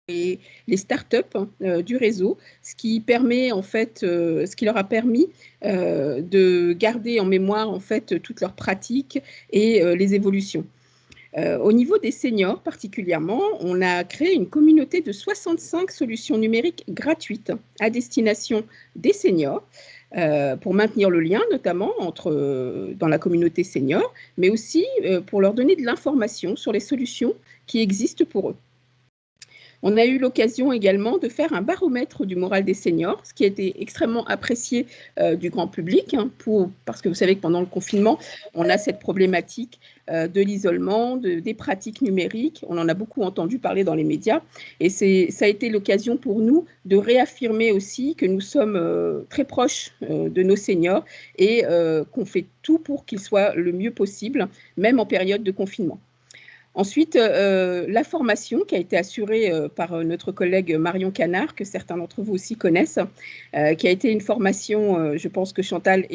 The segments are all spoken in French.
les startups du réseau, ce qui permet en fait, ce qui leur a permis de garder en mémoire en fait toutes leurs pratiques et les évolutions. Au niveau des seniors particulièrement, on a créé une communauté de 65 solutions numériques gratuites à destination des seniors pour maintenir le lien notamment dans la communauté senior, mais aussi pour leur donner de l'information sur les solutions qui existent pour eux. On a eu l'occasion également de faire un baromètre du moral des seniors, ce qui a été extrêmement apprécié du grand public, parce que vous savez que pendant le confinement, on a cette problématique de l'isolement, des pratiques numériques. On en a beaucoup entendu parler dans les médias. Et ça a été l'occasion pour nous de réaffirmer aussi que nous sommes très proches de nos seniors et qu'on fait tout pour qu'ils soient le mieux possible, même en période de confinement. Ensuite, la formation qui a été assurée par notre collègue Marion Canard, que certains d'entre vous aussi connaissent, qui a été une formation, je pense que Chantal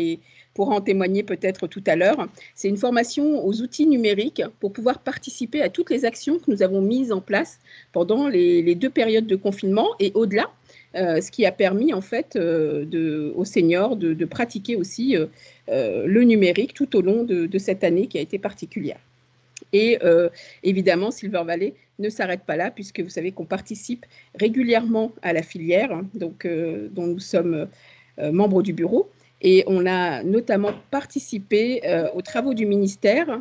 pourra en témoigner peut-être tout à l'heure. C'est une formation aux outils numériques pour pouvoir participer à toutes les actions que nous avons mises en place pendant les 2 périodes de confinement et au-delà, ce qui a permis en fait aux seniors de pratiquer aussi le numérique tout au long de cette année qui a été particulière. Et évidemment, Silver Valley ne s'arrête pas là, puisque vous savez qu'on participe régulièrement à la filière, donc, dont nous sommes membres du bureau. Et on a notamment participé aux travaux du ministère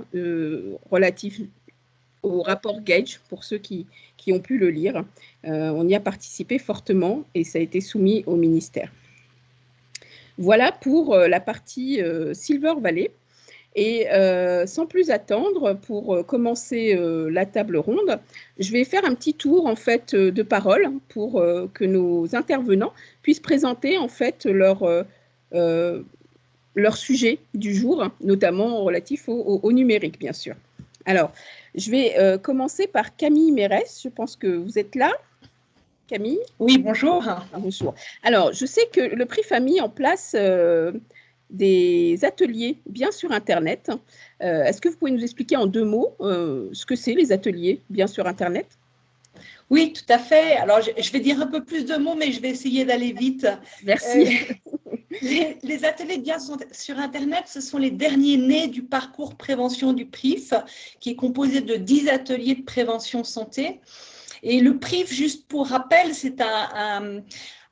relatifs au rapport Gage, pour ceux qui ont pu le lire. On y a participé fortement et ça a été soumis au ministère. Voilà pour la partie Silver Valley. Et sans plus attendre, pour commencer la table ronde, je vais faire un petit tour en fait de parole pour que nos intervenants puissent présenter en fait leur sujet du jour, notamment relatif au numérique, bien sûr. Alors, je vais commencer par Camille Mérès. Je pense que vous êtes là, Camille? Oui, bonjour. Bonjour. Alors, je sais que le prix Famille en place des ateliers bien sur Internet. Est-ce que vous pouvez nous expliquer en 2 mots ce que c'est les ateliers bien sur Internet? Oui, tout à fait. Alors, je vais dire un peu plus de mots, mais je vais essayer d'aller vite. Merci. Les ateliers bien sur Internet, ce sont les derniers nés du parcours prévention du PRIF, qui est composé de 10 ateliers de prévention santé. Et le PRIF, juste pour rappel, c'est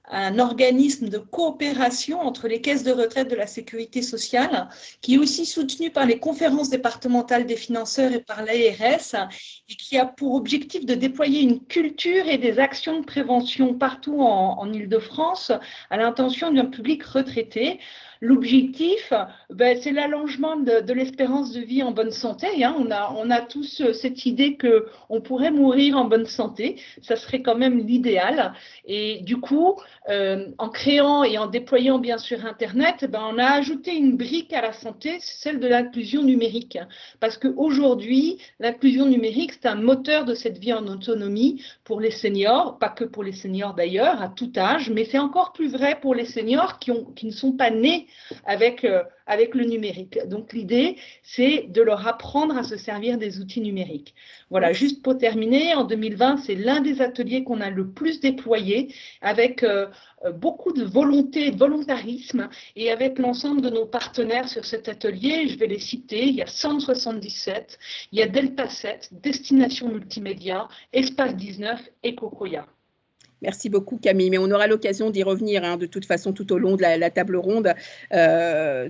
un organisme de coopération entre les caisses de retraite de la sécurité sociale, qui est aussi soutenu par les conférences départementales des financeurs et par l'ARS, et qui a pour objectif de déployer une culture et des actions de prévention partout en Île-de-France à l'intention d'un public retraité. L'objectif, c'est l'allongement de l'espérance de vie en bonne santé. On a tous cette idée qu'on pourrait mourir en bonne santé. Ça serait quand même l'idéal. Et du coup, en créant et en déployant bien sûr Internet, on a ajouté une brique à la santé, c'est celle de l'inclusion numérique. Parce qu'aujourd'hui, l'inclusion numérique, c'est un moteur de cette vie en autonomie pour les seniors, pas que pour les seniors d'ailleurs, à tout âge, mais c'est encore plus vrai pour les seniors qui ne sont pas nés avec le numérique. Donc l'idée, c'est de leur apprendre à se servir des outils numériques. Voilà, juste pour terminer, en 2020, c'est l'un des ateliers qu'on a le plus déployé avec beaucoup de volonté et de volontarisme et avec l'ensemble de nos partenaires sur cet atelier. Je vais les citer, il y a 177, il y a Delta 7, Destination Multimédia, Espace 19 et Cocoya. Merci beaucoup Camille, mais on aura l'occasion d'y revenir de toute façon tout au long de la table ronde.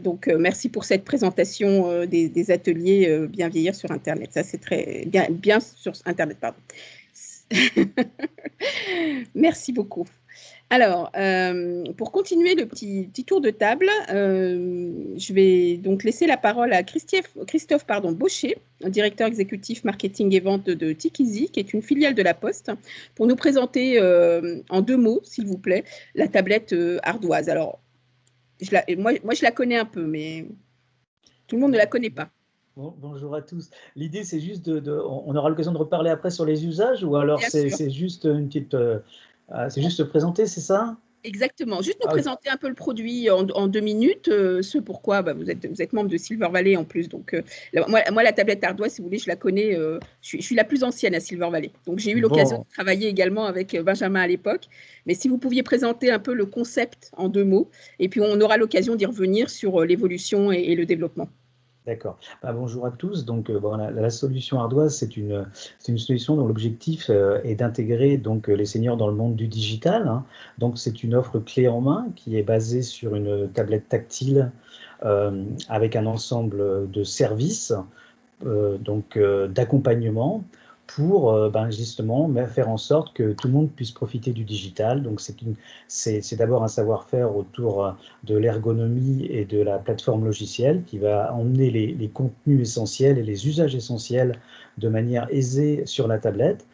Donc merci pour cette présentation des ateliers Bien vieillir sur Internet. Ça c'est très bien sur Internet, pardon. Merci beaucoup. Alors, pour continuer le petit tour de table, je vais donc laisser la parole à Christophe Baucher, directeur exécutif marketing et vente de Tikizi, qui est une filiale de La Poste, pour nous présenter en 2 mots, s'il vous plaît, la tablette ardoise. Alors, moi, je la connais un peu, mais tout le monde ne la connaît pas. Bonjour à tous. L'idée, c'est juste on aura l'occasion de reparler après sur les usages, ou alors c'est juste une petite… c'est juste se présenter, c'est ça? Exactement. Juste nous présenter un peu le produit en 2 minutes, ce pourquoi vous êtes membre de Silver Valley en plus. Donc, moi, la tablette ardoise, si vous voulez, je la connais. Je suis la plus ancienne à Silver Valley. Donc, j'ai eu l'occasion de travailler également avec Benjamin à l'époque. Mais si vous pouviez présenter un peu le concept en 2 mots, et puis on aura l'occasion d'y revenir sur l'évolution et le développement. D'accord. Bonjour à tous. Donc, la solution ardoise, c'est une solution dont l'objectif est d'intégrer donc les seniors dans le monde du digital, hein. Donc, c'est une offre clé en main qui est basée sur une tablette tactile avec un ensemble de services, d'accompagnement pour justement faire en sorte que tout le monde puisse profiter du digital. Donc, c'est d'abord un savoir-faire autour de l'ergonomie et de la plateforme logicielle qui va emmener les contenus essentiels et les usages essentiels de manière aisée sur la tablette.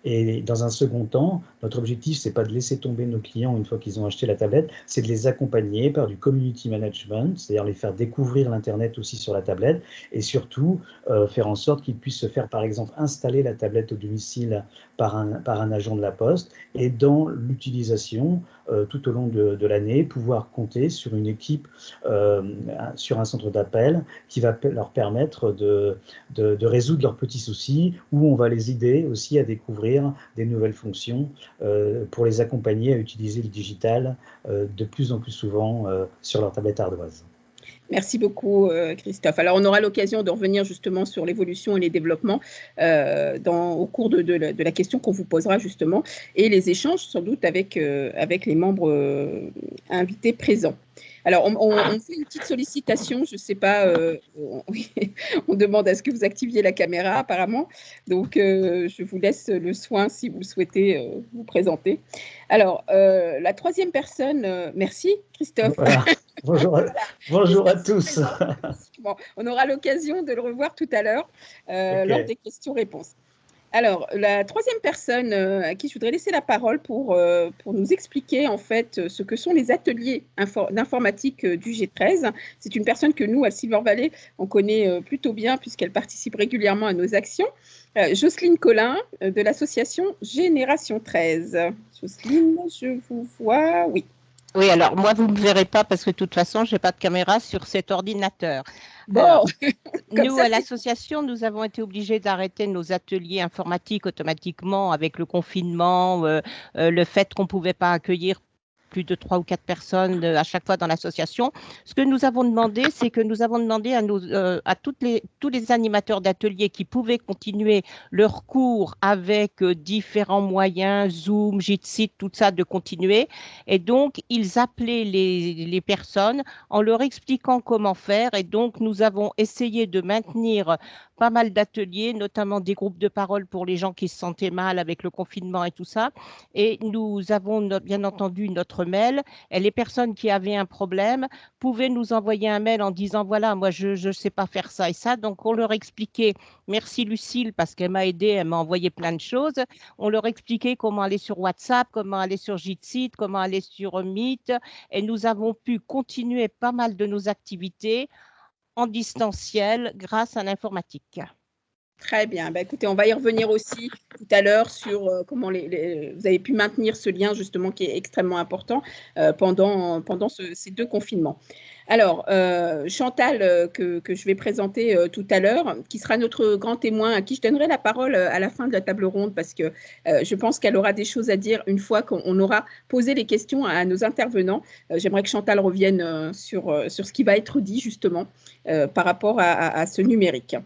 Et dans un second temps, notre objectif, c'est pas de laisser tomber nos clients une fois qu'ils ont acheté la tablette, c'est de les accompagner par du community management, c'est-à-dire les faire découvrir l'Internet aussi sur la tablette, et surtout faire en sorte qu'ils puissent se faire, par exemple, installer la tablette au domicile par un agent de la Poste, et dans l'utilisation tout au long de l'année, pouvoir compter sur une équipe, sur un centre d'appel qui va leur permettre de résoudre leurs petits soucis, où on va les aider aussi à découvrir des nouvelles fonctions pour les accompagner à utiliser le digital de plus en plus souvent sur leur tablette ardoise. Merci beaucoup, Christophe. Alors, on aura l'occasion de revenir justement sur l'évolution et les développements au cours de la question qu'on vous posera justement, et les échanges sans doute avec les membres invités présents. Alors, on fait une petite sollicitation, je ne sais pas, on demande à ce que vous activiez la caméra apparemment, donc je vous laisse le soin, si vous le souhaitez, vous présenter. Alors, la troisième personne, merci Christophe. Voilà. Bonjour à tous. Bon, on aura l'occasion de le revoir tout à l'heure lors des questions-réponses. Alors, la troisième personne à qui je voudrais laisser la parole pour nous expliquer en fait ce que sont les ateliers d'informatique du G13. C'est une personne que nous, à Silver Valley, on connaît plutôt bien puisqu'elle participe régulièrement à nos actions. Jocelyne Collin de l'association Génération 13. Jocelyne, je vous vois, oui. Oui, alors moi, vous ne me verrez pas parce que de toute façon, je n'ai pas de caméra sur cet ordinateur. Bon, alors, nous, à l'association, nous avons été obligés d'arrêter nos ateliers informatiques automatiquement avec le confinement, le fait qu'on ne pouvait pas accueillir plus de 3 ou 4 personnes à chaque fois dans l'association. Ce que nous avons demandé, c'est que nous avons demandé à tous les animateurs d'ateliers qui pouvaient continuer leur cours avec différents moyens, Zoom, Jitsi, tout ça, de continuer. Et donc, ils appelaient les personnes en leur expliquant comment faire. Et donc, nous avons essayé de maintenir pas mal d'ateliers, notamment des groupes de parole pour les gens qui se sentaient mal avec le confinement et tout ça. Et nous avons bien entendu notre mail, et les personnes qui avaient un problème pouvaient nous envoyer un mail en disant voilà, moi je ne sais pas faire ça et ça. Donc on leur expliquait, merci Lucille parce qu'elle m'a aidé, elle m'a envoyé plein de choses. On leur expliquait comment aller sur WhatsApp, comment aller sur Jitsi, comment aller sur Meet, et nous avons pu continuer pas mal de nos activités en distanciel grâce à l'informatique. Très bien. Écoutez, on va y revenir aussi tout à l'heure sur comment vous avez pu maintenir ce lien justement qui est extrêmement important pendant ces 2 confinements. Alors, Chantal, que je vais présenter tout à l'heure, qui sera notre grand témoin, à qui je donnerai la parole à la fin de la table ronde parce que je pense qu'elle aura des choses à dire une fois qu'on aura posé les questions à nos intervenants. J'aimerais que Chantal revienne sur ce qui va être dit justement par rapport à ce numérique.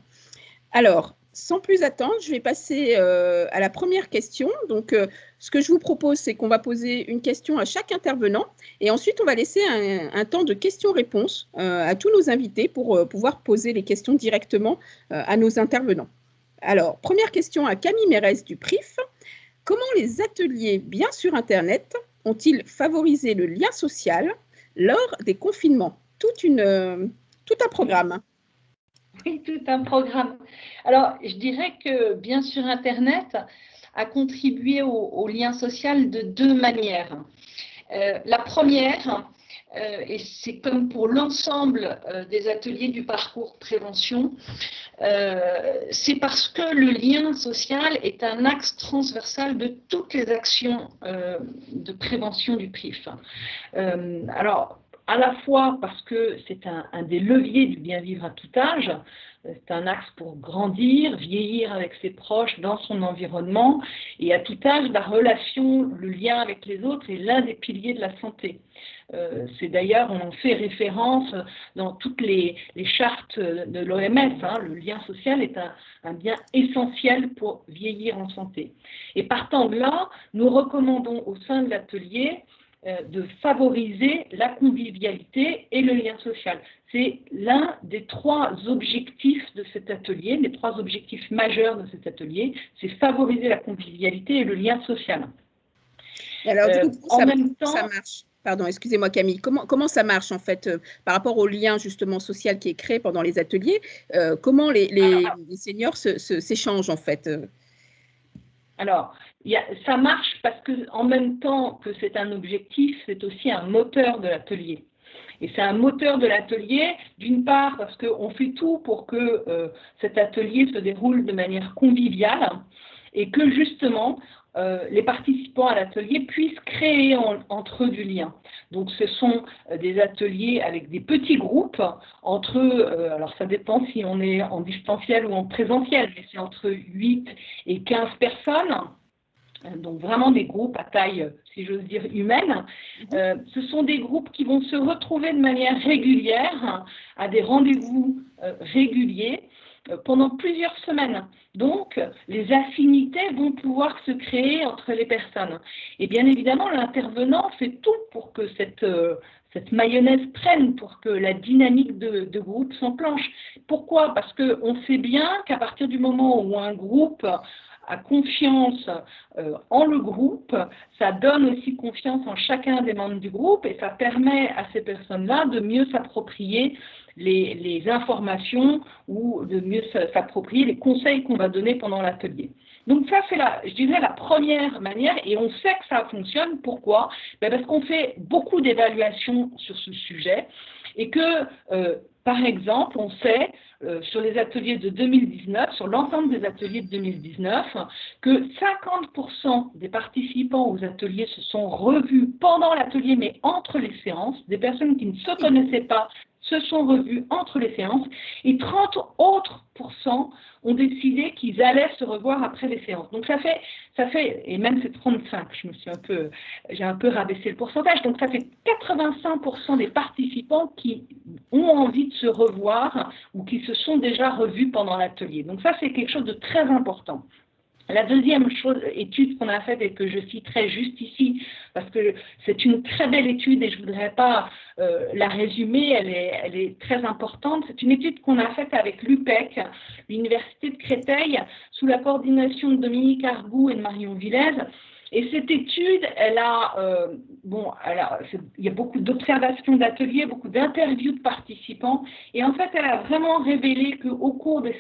Alors, sans plus attendre, je vais passer à la première question. Donc, ce que je vous propose, c'est qu'on va poser une question à chaque intervenant et ensuite, on va laisser un temps de questions-réponses à tous nos invités pour pouvoir poser les questions directement à nos intervenants. Alors, première question à Camille Mérès du PRIF. Comment les ateliers bien sur Internet ont-ils favorisé le lien social lors des confinements? Tout un programme. Oui, tout un programme. Alors, je dirais que bien sûr Internet a contribué au lien social de 2 manières. La première, et c'est comme pour l'ensemble des ateliers du parcours prévention, C'est parce que le lien social est un axe transversal de toutes les actions de prévention du PRIF. Alors, à la fois parce que c'est un des leviers du bien vivre à tout âge, c'est un axe pour grandir, vieillir avec ses proches dans son environnement, et à tout âge, la relation, le lien avec les autres est l'un des piliers de la santé. C'est d'ailleurs, on en fait référence dans toutes les chartes de l'OMS, hein, le lien social est un bien essentiel pour vieillir en santé. Et partant de là, nous recommandons au sein de l'atelier de favoriser la convivialité et le lien social. C'est l'un des 3 objectifs de cet atelier, les 3 objectifs majeurs de cet atelier, c'est favoriser la convivialité et le lien social. Et alors, du coup, en même temps, ça marche. Pardon, excusez-moi Camille, comment ça marche en fait par rapport au lien justement social qui est créé pendant les ateliers, comment les seniors s'échangent en fait Alors, ça marche parce qu'en même temps que c'est un objectif, c'est aussi un moteur de l'atelier. Et c'est un moteur de l'atelier, d'une part parce qu'on fait tout pour que cet atelier se déroule de manière conviviale et que justement les participants à l'atelier puissent créer entre eux du lien. Donc ce sont des ateliers avec des petits groupes entre eux, alors ça dépend si on est en distanciel ou en présentiel, mais c'est entre 8 et 15 personnes. Donc vraiment des groupes à taille, si j'ose dire, humaine. Ce sont des groupes qui vont se retrouver de manière régulière à des rendez-vous réguliers pendant plusieurs semaines. Donc, les affinités vont pouvoir se créer entre les personnes. Et bien évidemment, l'intervenant fait tout pour que cette mayonnaise prenne, pour que la dynamique de groupe s'enclenche. Pourquoi? Parce qu'on sait bien qu'à partir du moment où un groupe a confiance en le groupe, ça donne aussi confiance en chacun des membres du groupe et ça permet à ces personnes-là de mieux s'approprier les informations ou de mieux s'approprier les conseils qu'on va donner pendant l'atelier. Donc ça, c'est je dirais la première manière et on sait que ça fonctionne. Pourquoi? Parce qu'on fait beaucoup d'évaluations sur ce sujet et que, par exemple, on sait sur les ateliers de 2019, sur l'ensemble des ateliers de 2019, que 50% des participants aux ateliers se sont revus pendant l'atelier, mais entre les séances, des personnes qui ne se connaissaient pas se sont revus entre les séances, et 30 autres % ont décidé qu'ils allaient se revoir après les séances. Donc ça fait, et même c'est 35, j'ai un peu rabaissé le pourcentage, donc ça fait 85% des participants qui ont envie de se revoir ou qui se sont déjà revus pendant l'atelier. Donc ça, c'est quelque chose de très important. La deuxième étude qu'on a faite et que je citerai juste ici, parce que c'est une très belle étude et je ne voudrais pas la résumer, elle est très importante. C'est une étude qu'on a faite avec l'UPEC, l'Université de Créteil, sous la coordination de Dominique Argout et de Marion Villez. Et cette étude, il y a beaucoup d'observations d'ateliers, beaucoup d'interviews de participants. Et en fait, elle a vraiment révélé qu'au cours de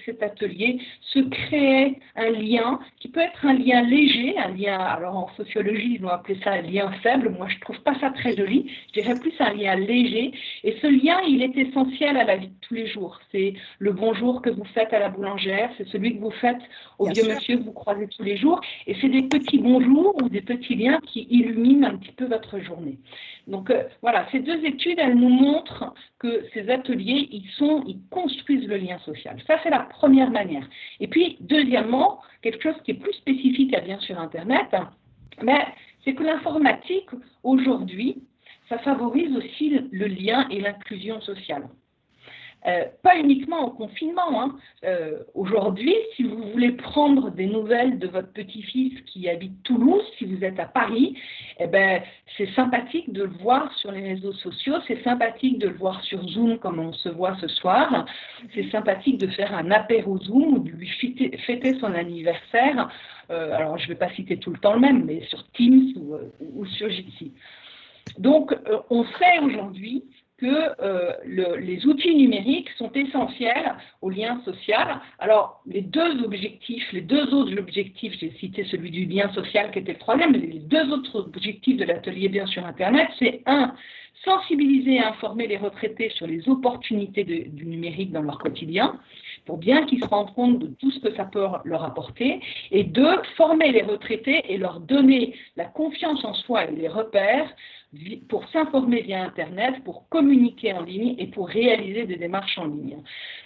cet atelier se créait un lien qui peut être un lien léger, un lien, alors en sociologie, ils vont appeler ça un lien faible. Moi, je ne trouve pas ça très joli. Je dirais plus un lien léger. Et ce lien, il est essentiel à la vie de tous les jours. C'est le bonjour que vous faites à la boulangère, c'est celui que vous faites au vieux monsieur que vous croisez tous les jours. Et c'est des petits bonjours ou des petits liens qui illuminent un petit peu votre journée. Donc voilà, ces deux études, elles nous montrent que ces ateliers, ils construisent le lien social. Ça, c'est la première manière. Et puis, deuxièmement, quelque chose qui est plus spécifique à bien sûr Internet, c'est que l'informatique, aujourd'hui, ça favorise aussi le lien et l'inclusion sociale. Pas uniquement en confinement. Aujourd'hui, si vous voulez prendre des nouvelles de votre petit-fils qui habite Toulouse, si vous êtes à Paris, c'est sympathique de le voir sur les réseaux sociaux, c'est sympathique de le voir sur Zoom comme on se voit ce soir, c'est sympathique de faire un apéro Zoom ou de lui fêter son anniversaire. Alors, je ne vais pas citer tout le temps le même, mais sur Teams ou sur Jitsi. Donc, on sait aujourd'hui que les outils numériques sont essentiels au lien social. Alors, les deux autres objectifs, j'ai cité celui du lien social qui était le troisième, mais les deux autres objectifs de l'atelier Bien sur Internet, c'est 1, sensibiliser et informer les retraités sur les opportunités du numérique dans leur quotidien, pour bien qu'ils se rendent compte de tout ce que ça peut leur apporter, et 2, former les retraités et leur donner la confiance en soi et les repères pour s'informer via Internet, pour communiquer en ligne et pour réaliser des démarches en ligne.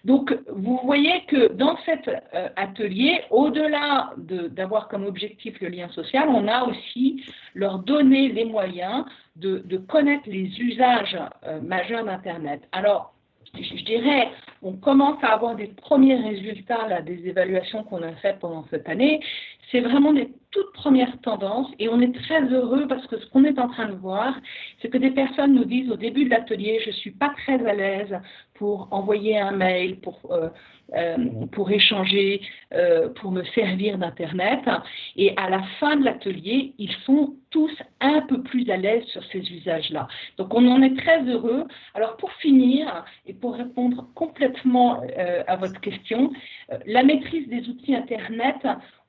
Donc, vous voyez que dans cet atelier, au-delà d'avoir comme objectif le lien social, on a aussi leur donner les moyens de connaître les usages majeurs d'Internet. Alors, je dirais, on commence à avoir des premiers résultats là, des évaluations qu'on a faites pendant cette année. C'est vraiment des toutes premières tendances et on est très heureux parce que ce qu'on est en train de voir, c'est que des personnes nous disent au début de l'atelier, je ne suis pas très à l'aise pour envoyer un mail, pour échanger, pour me servir d'Internet. Et à la fin de l'atelier, ils sont tous un peu plus à l'aise sur ces usages-là. Donc, on en est très heureux. Alors, pour finir, et pour répondre complètement à votre question, la maîtrise des outils Internet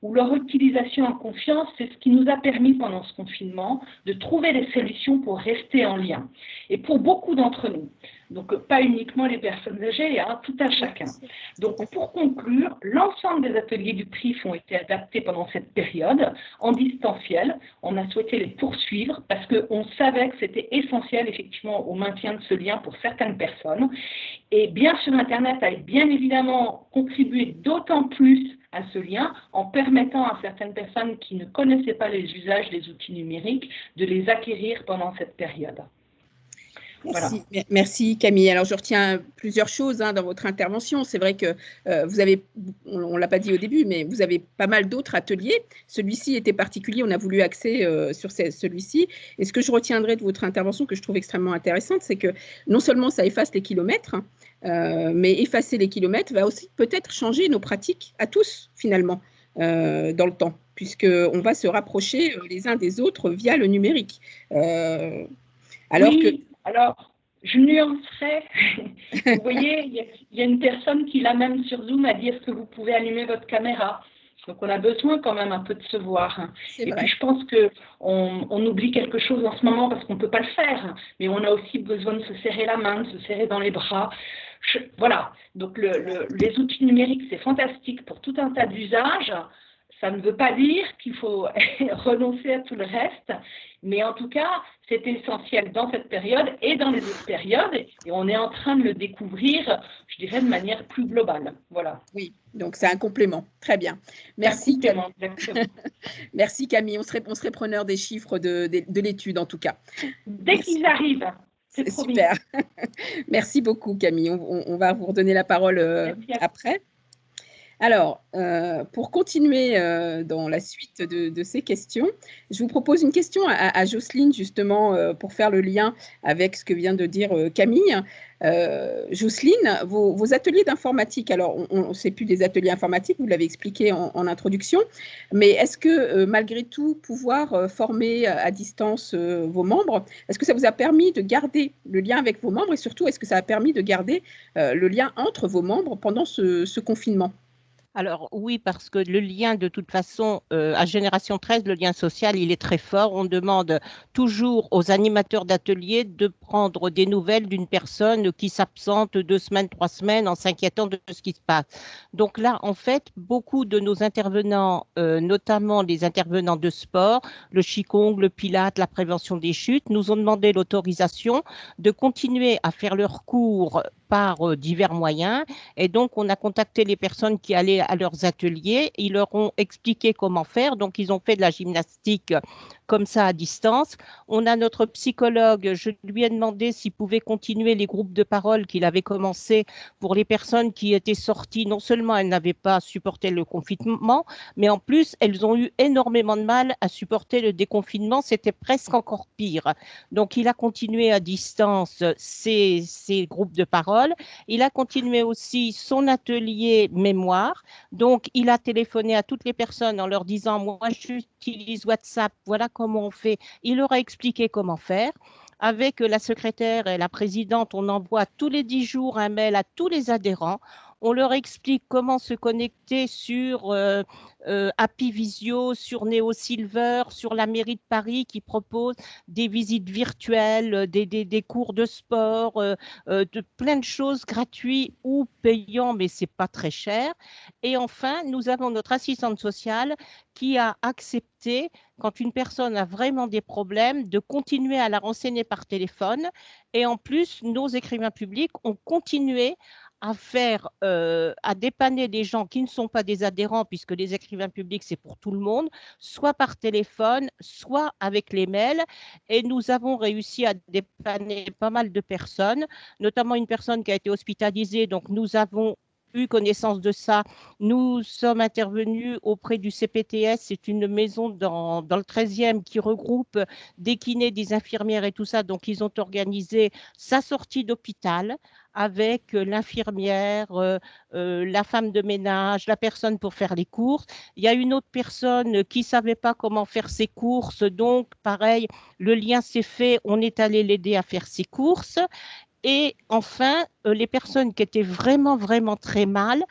ou leur utilisation en confiance, c'est ce qui nous a permis pendant ce confinement de trouver des solutions pour rester en lien. Et pour beaucoup d'entre nous, donc pas uniquement les personnes âgées, hein, tout un chacun. Donc pour conclure, l'ensemble des ateliers du PRIF ont été adaptés pendant cette période en distanciel. On a souhaité les poursuivre parce qu'on savait que c'était essentiel effectivement au maintien de ce lien pour certaines personnes. Et bien sûr, Internet a bien évidemment contribué d'autant plus à ce lien en permettant à certaines personnes qui ne connaissaient pas les usages des outils numériques de les acquérir pendant cette période. Merci, voilà. Merci Camille. Alors je retiens plusieurs choses dans votre intervention. C'est vrai que vous avez, on ne l'a pas dit au début, mais vous avez pas mal d'autres ateliers. Celui-ci était particulier, on a voulu axer sur celui-ci. Et ce que je retiendrai de votre intervention, que je trouve extrêmement intéressante, c'est que non seulement ça efface les kilomètres, mais effacer les kilomètres va aussi peut-être changer nos pratiques à tous finalement dans le temps, puisqu'on va se rapprocher les uns des autres via le numérique. Alors, je nuancerais. Vous voyez, il y a une personne qui, là même sur Zoom, a dit « Est-ce que vous pouvez allumer votre caméra ?» Donc, on a besoin quand même un peu de se voir. Et puis, je pense qu'on oublie quelque chose en ce moment parce qu'on ne peut pas le faire. Mais on a aussi besoin de se serrer la main, de se serrer dans les bras. Voilà. Donc, les outils numériques, c'est fantastique pour tout un tas d'usages. Ça ne veut pas dire qu'il faut renoncer à tout le reste, mais en tout cas, c'est essentiel dans cette période et dans les autres périodes, et on est en train de le découvrir, je dirais, de manière plus globale. Voilà. Oui, donc c'est un complément. Très bien. Merci Camille. Merci Camille, on serait preneur des chiffres de l'étude en tout cas. Dès qu'ils arrivent. C'est super. Merci beaucoup Camille, on va vous redonner la parole après. Alors, pour continuer dans la suite de ces questions, je vous propose une question à Jocelyne, justement, pour faire le lien avec ce que vient de dire Camille. Jocelyne, vos ateliers d'informatique, alors on ne sait plus des ateliers informatiques, vous l'avez expliqué en introduction, mais est-ce que malgré tout, pouvoir former à distance vos membres, est-ce que ça vous a permis de garder le lien avec vos membres et surtout, est-ce que ça a permis de garder le lien entre vos membres pendant ce confinement ? Alors oui, parce que le lien, de toute façon, à Génération 13, le lien social, il est très fort. On demande toujours aux animateurs d'ateliers de prendre des nouvelles d'une personne qui s'absente 2 semaines, 3 semaines en s'inquiétant de ce qui se passe. Donc là, en fait, beaucoup de nos intervenants, notamment les intervenants de sport, le Qigong, le Pilate, la prévention des chutes, nous ont demandé l'autorisation de continuer à faire leurs cours par divers moyens. Et donc, on a contacté les personnes qui allaient à leurs ateliers. Ils leur ont expliqué comment faire. Donc, ils ont fait de la gymnastique comme ça à distance. On a notre psychologue, je lui ai demandé s'il pouvait continuer les groupes de parole qu'il avait commencé pour les personnes qui étaient sorties. Non seulement elles n'avaient pas supporté le confinement, mais en plus, elles ont eu énormément de mal à supporter le déconfinement. C'était presque encore pire. Donc, il a continué à distance ces groupes de parole. Il a continué aussi son atelier mémoire. Donc, il a téléphoné à toutes les personnes en leur disant « Moi, j'utilise WhatsApp, voilà comment on fait ». Il leur a expliqué comment faire. Avec la secrétaire et la présidente, on envoie tous les 10 jours un mail à tous les adhérents. On leur explique comment se connecter sur Happy Visio, sur Neo Silver, sur la mairie de Paris qui propose des visites virtuelles, des cours de sport, de plein de choses gratuites ou payants, mais c'est pas très cher. Et enfin, nous avons notre assistante sociale qui a accepté, quand une personne a vraiment des problèmes, de continuer à la renseigner par téléphone. Et en plus, nos écrivains publics ont continué à faire, à dépanner des gens qui ne sont pas des adhérents, puisque les écrivains publics, c'est pour tout le monde, soit par téléphone, soit avec les mails. Et nous avons réussi à dépanner pas mal de personnes, notamment une personne qui a été hospitalisée. Donc, nous avons eu connaissance de ça. Nous sommes intervenus auprès du CPTS, c'est une maison dans le 13e qui regroupe des kinés, des infirmières et tout ça. Donc, ils ont organisé sa sortie d'hôpital avec l'infirmière, la femme de ménage, la personne pour faire les courses. Il y a une autre personne qui ne savait pas comment faire ses courses. Donc, pareil, le lien s'est fait. On est allé l'aider à faire ses courses. Et enfin, les personnes qui étaient vraiment, vraiment très mal,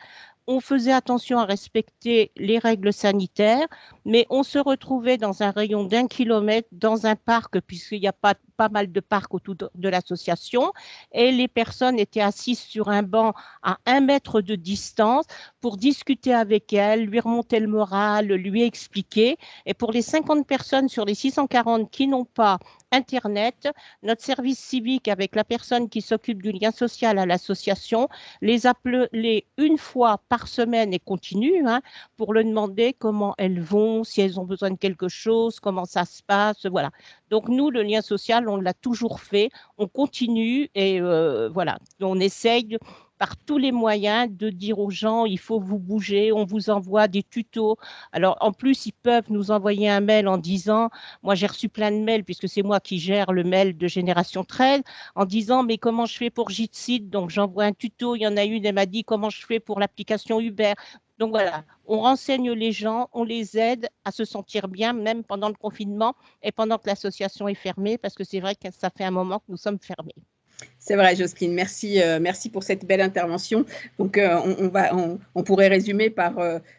on faisait attention à respecter les règles sanitaires, mais on se retrouvait dans un rayon d'1 kilomètre dans un parc, puisqu'il y a pas mal de parcs autour de l'association, et les personnes étaient assises sur un banc à 1 mètre de distance pour discuter avec elles, lui remonter le moral, lui expliquer. Et pour les 50 personnes sur les 640 qui n'ont pas Internet, notre service civique avec la personne qui s'occupe du lien social à l'association les appeler une fois par semaine et continue, hein, pour leur demander comment elles vont, si elles ont besoin de quelque chose, comment ça se passe, voilà. Donc nous, le lien social, on l'a toujours fait, on continue et voilà, on essaye par tous les moyens de dire aux gens, il faut vous bouger, on vous envoie des tutos. Alors en plus, ils peuvent nous envoyer un mail en disant, moi j'ai reçu plein de mails puisque c'est moi qui gère le mail de Génération 13, en disant, mais comment je fais pour Jitsi? Donc j'envoie un tuto, il y en a une, elle m'a dit comment je fais pour l'application Uber. Donc voilà, on renseigne les gens, on les aide à se sentir bien, même pendant le confinement et pendant que l'association est fermée, parce que c'est vrai que ça fait un moment que nous sommes fermés. C'est vrai, Jocelyne, merci, merci pour cette belle intervention. Donc, on pourrait résumer par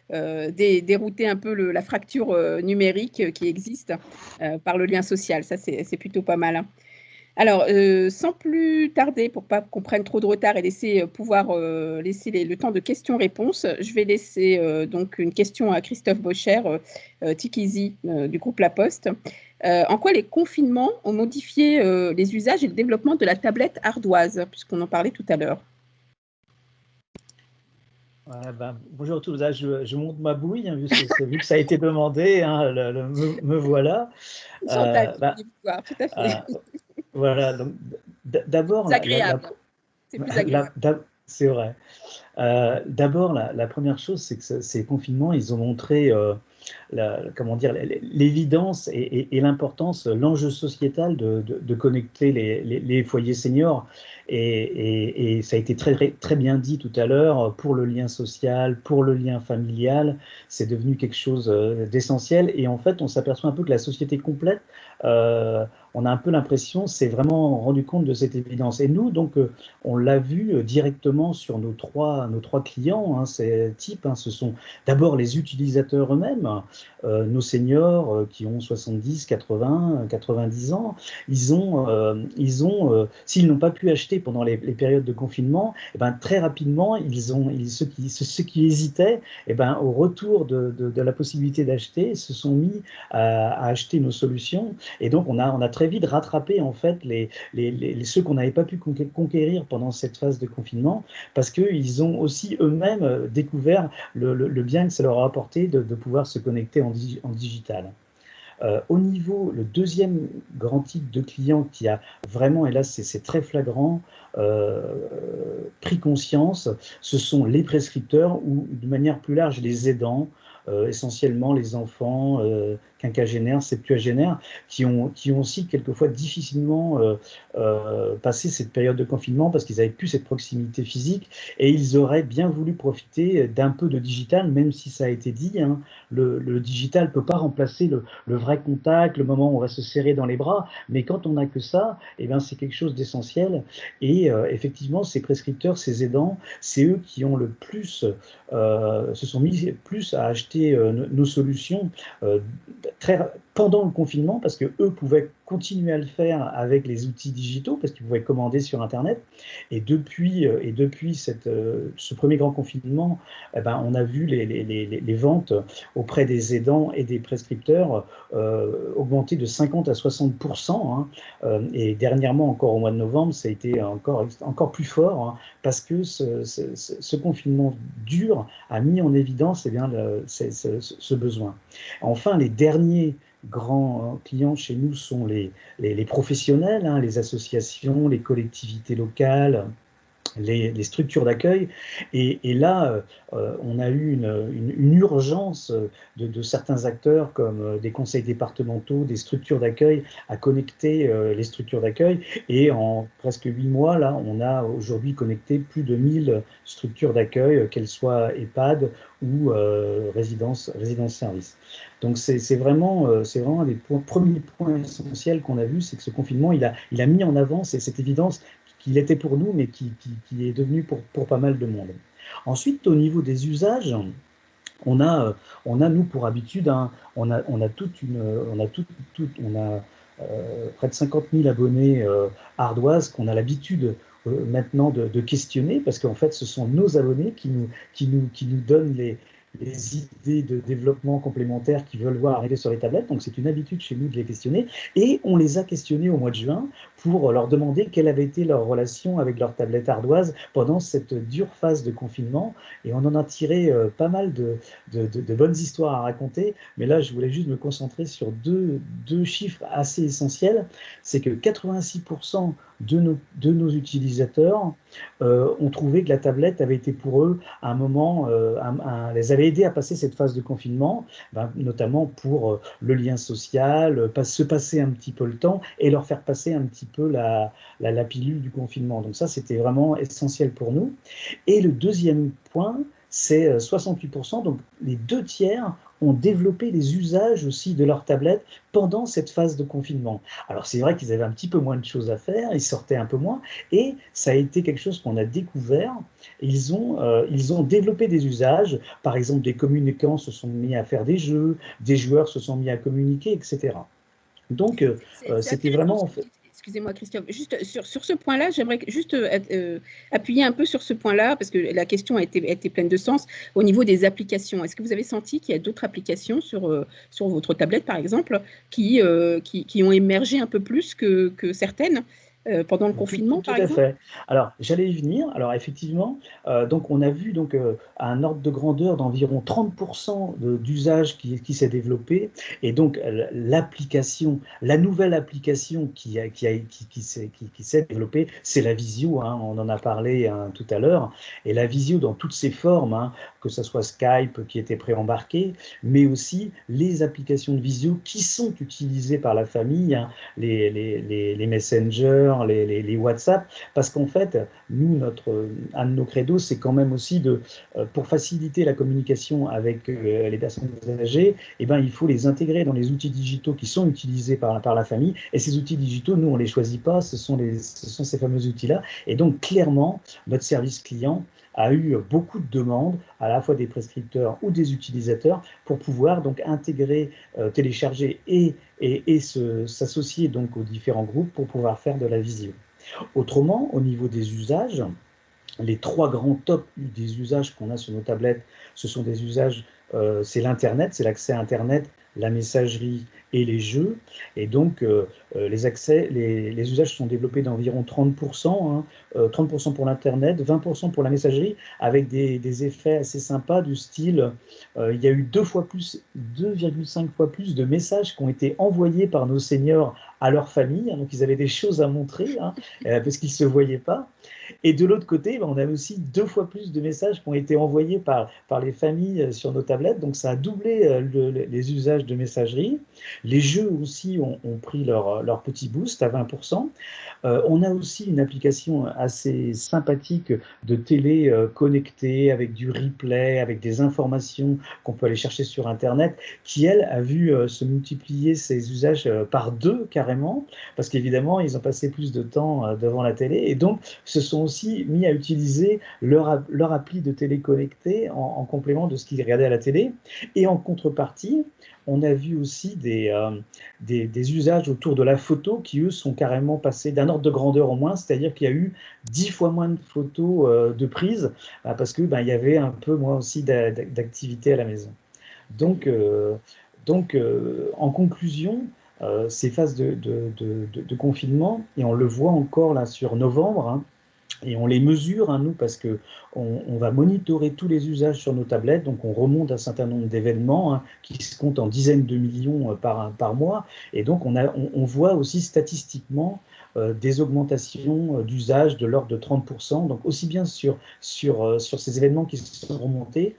dérouter un peu la fracture numérique qui existe par le lien social. Ça, c'est plutôt pas mal, hein. Alors, sans plus tarder, pour pas qu'on prenne trop de retard et laisser le temps de questions-réponses, je vais laisser donc une question à Christophe Bocher, Tikizi du groupe La Poste. En quoi les confinements ont modifié les usages et le développement de la tablette ardoise, puisqu'on en parlait tout à l'heure? Voilà, bonjour à tous, là, je monte ma bouille, hein, vu que ça a été demandé, hein, me voilà. Chantal, tout à fait. Voilà, donc d'abord, C'est agréable. C'est plus agréable. c'est vrai. D'abord, la première chose, c'est que ces confinements, ils ont montré comment dire, l'évidence et l'importance, l'enjeu sociétal de connecter les foyers seniors. Et ça a été très bien dit tout à l'heure, pour le lien social, pour le lien familial, c'est devenu quelque chose d'essentiel. Et en fait, on s'aperçoit un peu que la société complète, on a un peu l'impression, s'est vraiment rendu compte de cette évidence. Et nous, donc, on l'a vu directement sur nos trois clients, hein, ces types, hein, ce sont d'abord les utilisateurs eux-mêmes, nos seniors qui ont 70, 80, 90 ans. Ils ont s'ils n'ont pas pu acheter pendant les périodes de confinement, eh ben, très rapidement, ceux qui hésitaient, eh ben, au retour de la possibilité d'acheter, se sont mis à acheter nos solutions. Et donc, on a très vite rattrapé en fait ceux qu'on n'avait pas pu conquérir pendant cette phase de confinement, parce qu'ils ont aussi eux-mêmes découvert le bien que ça leur a apporté de pouvoir se connecter en digital. Au niveau, le deuxième grand type de client qui a vraiment, et là c'est très flagrant, pris conscience, ce sont les prescripteurs ou de manière plus large les aidants, essentiellement les enfants quinquagénaires, septuagénaires, qui ont aussi quelquefois difficilement passé cette période de confinement parce qu'ils n'avaient plus cette proximité physique et ils auraient bien voulu profiter d'un peu de digital, même si ça a été dit, hein, le digital ne peut pas remplacer le vrai contact, le moment où on va se serrer dans les bras, mais quand on n'a que ça, eh bien, c'est quelque chose d'essentiel. Et effectivement, ces prescripteurs, ces aidants, c'est eux qui ont le plus, se sont mis plus à acheter nos solutions pendant le confinement, parce qu'eux pouvaient continuer à le faire avec les outils digitaux, parce qu'ils pouvaient commander sur Internet. Et depuis ce premier grand confinement, eh ben, on a vu les ventes auprès des aidants et des prescripteurs augmenter de 50 à 60%. Hein, et dernièrement, encore au mois de novembre, ça a été encore plus fort, hein, parce que ce confinement dur a mis en évidence eh bien, ce besoin. Enfin, les derniers grands clients chez nous sont les professionnels, hein, les associations, les collectivités locales, les structures d'accueil. Et là, on a eu une urgence de certains acteurs comme des conseils départementaux, des structures d'accueil, à connecter les structures d'accueil. Et en presque 8 mois, là, on a aujourd'hui connecté plus de 1000 structures d'accueil, qu'elles soient EHPAD ou résidence-service. Donc c'est vraiment un des premiers points essentiels qu'on a vu, c'est que ce confinement, il a mis en avant cette évidence qu'il était pour nous, mais qui est devenu pour pas mal de monde. Ensuite, au niveau des usages, on a nous pour habitude, hein, on a près de 50 000 abonnés ardoises qu'on a l'habitude maintenant de questionner, parce qu'en fait, ce sont nos abonnés qui nous donnent les idées de développement complémentaires qu'ils veulent voir arriver sur les tablettes. Donc c'est une habitude chez nous de les questionner. Et on les a questionnés au mois de juin pour leur demander quelle avait été leur relation avec leur tablette ardoise pendant cette dure phase de confinement. Et on en a tiré pas mal de bonnes histoires à raconter. Mais là, je voulais juste me concentrer sur deux chiffres assez essentiels. C'est que 86% de nos utilisateurs ont trouvé que la tablette avait été pour eux un moment, les avait aidés à passer cette phase de confinement, notamment pour le lien social, se passer un petit peu le temps et leur faire passer un petit peu la pilule du confinement. Donc ça, c'était vraiment essentiel pour nous. Et le deuxième point, c'est 68%, donc les 2/3 ont développé les usages aussi de leur tablette pendant cette phase de confinement. Alors c'est vrai qu'ils avaient un petit peu moins de choses à faire, ils sortaient un peu moins, et ça a été quelque chose qu'on a découvert. Ils ont développé des usages, par exemple des communicants se sont mis à faire des jeux, des joueurs se sont mis à communiquer, etc. Donc c'était vraiment... Excusez-moi, Christophe. Juste sur ce point-là, j'aimerais juste appuyer un peu sur ce point-là, parce que la question a été pleine de sens au niveau des applications. Est-ce que vous avez senti qu'il y a d'autres applications sur votre tablette, par exemple, qui ont émergé un peu plus que certaines pendant le confinement, par exemple? Tout à fait. Alors, j'allais y venir. Alors, effectivement, donc on a vu à un ordre de grandeur d'environ 30% d'usage qui s'est développé. Et donc, la nouvelle application qui s'est développée, c'est la visio. Hein, on en a parlé tout à l'heure. Et la visio dans toutes ses formes, hein, que ce soit Skype qui était préembarqué, mais aussi les applications de visio qui sont utilisées par la famille, hein, les messengers, les WhatsApp, parce qu'en fait, nous, un de nos credos, c'est quand même aussi pour faciliter la communication avec les personnes âgées, eh ben, il faut les intégrer dans les outils digitaux qui sont utilisés par la famille. Et ces outils digitaux, nous, on ne les choisit pas, ce sont ces fameux outils-là. Et donc, clairement, notre service client a eu beaucoup de demandes, à la fois des prescripteurs ou des utilisateurs, pour pouvoir donc intégrer, télécharger et s'associer donc aux différents groupes pour pouvoir faire de la visio. Autrement, au niveau des usages, les 3 grands tops des usages qu'on a sur nos tablettes, ce sont des usages, c'est l'Internet, c'est l'accès à Internet, la messagerie et les jeux. Et donc, les usages sont développés d'environ 30%, 30% pour l'Internet, 20% pour la messagerie, avec des effets assez sympas du style, il y a eu 2,5 fois plus de messages qui ont été envoyés par nos seniors à leur famille, hein, donc ils avaient des choses à montrer, hein, parce qu'ils ne se voyaient pas. Et de l'autre côté, on a aussi 2 fois plus de messages qui ont été envoyés par les familles sur nos tablettes, donc ça a doublé les usages de messagerie. Les jeux aussi ont pris leur petit boost à 20%. On a aussi une application assez sympathique de télé connectée avec du replay, avec des informations qu'on peut aller chercher sur Internet, qui, elle, a vu se multiplier ses usages par 2 carrément, parce qu'évidemment, ils ont passé plus de temps devant la télé, et donc se sont aussi mis à utiliser leur appli de télé connectée en complément de ce qu'ils regardaient à la télé. Et en contrepartie, on a vu aussi des usages autour de la photo qui, eux, sont carrément passés d'un ordre de grandeur en moins, c'est-à-dire qu'il y a eu 10 fois moins de photos de prise, parce que il y avait un peu moins aussi d'activité à la maison. Donc en conclusion, ces phases de confinement, et on le voit encore là sur novembre, hein, et on les mesure, hein, nous, parce qu'on va monitorer tous les usages sur nos tablettes, donc on remonte un certain nombre d'événements, hein, qui se comptent en dizaines de millions par mois, et donc on voit aussi statistiquement des augmentations d'usage de l'ordre de 30%, donc aussi bien sur ces événements qui sont remontés,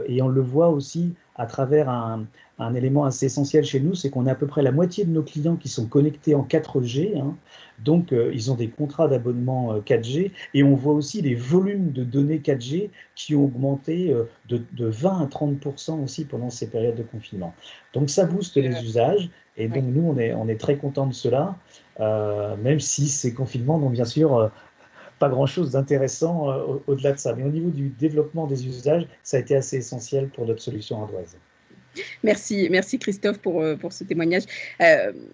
et on le voit aussi à travers un élément assez essentiel chez nous, c'est qu'on a à peu près la moitié de nos clients qui sont connectés en 4G, hein, donc ils ont des contrats d'abonnement 4G, et on voit aussi les volumes de données 4G qui ont augmenté de 20 à 30% aussi pendant ces périodes de confinement. Donc ça booste les usages, et donc nous on est très contents de cela, même si ces confinements n'ont bien sûr pas grand-chose d'intéressant au-delà de ça. Mais au niveau du développement des usages, ça a été assez essentiel pour notre solution ardoise. Merci Christophe pour ce témoignage.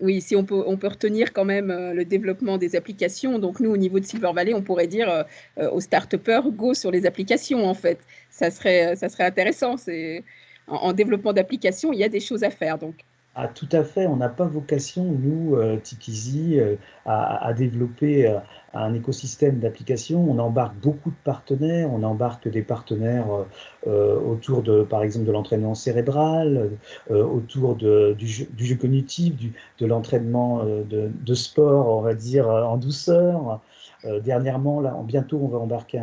Oui, si on peut retenir quand même le développement des applications. Donc nous, au niveau de Silver Valley, on pourrait dire aux start-upers, go sur les applications en fait. Ça serait intéressant. En développement d'applications, il y a des choses à faire. Donc. Ah, tout à fait. On n'a pas vocation, nous, Tikizi, à développer un écosystème d'applications. On embarque beaucoup de partenaires. On embarque des partenaires autour par exemple, de l'entraînement cérébral, autour du jeu cognitif, de l'entraînement de sport, on va dire, en douceur. Dernièrement, là, bientôt, on va embarquer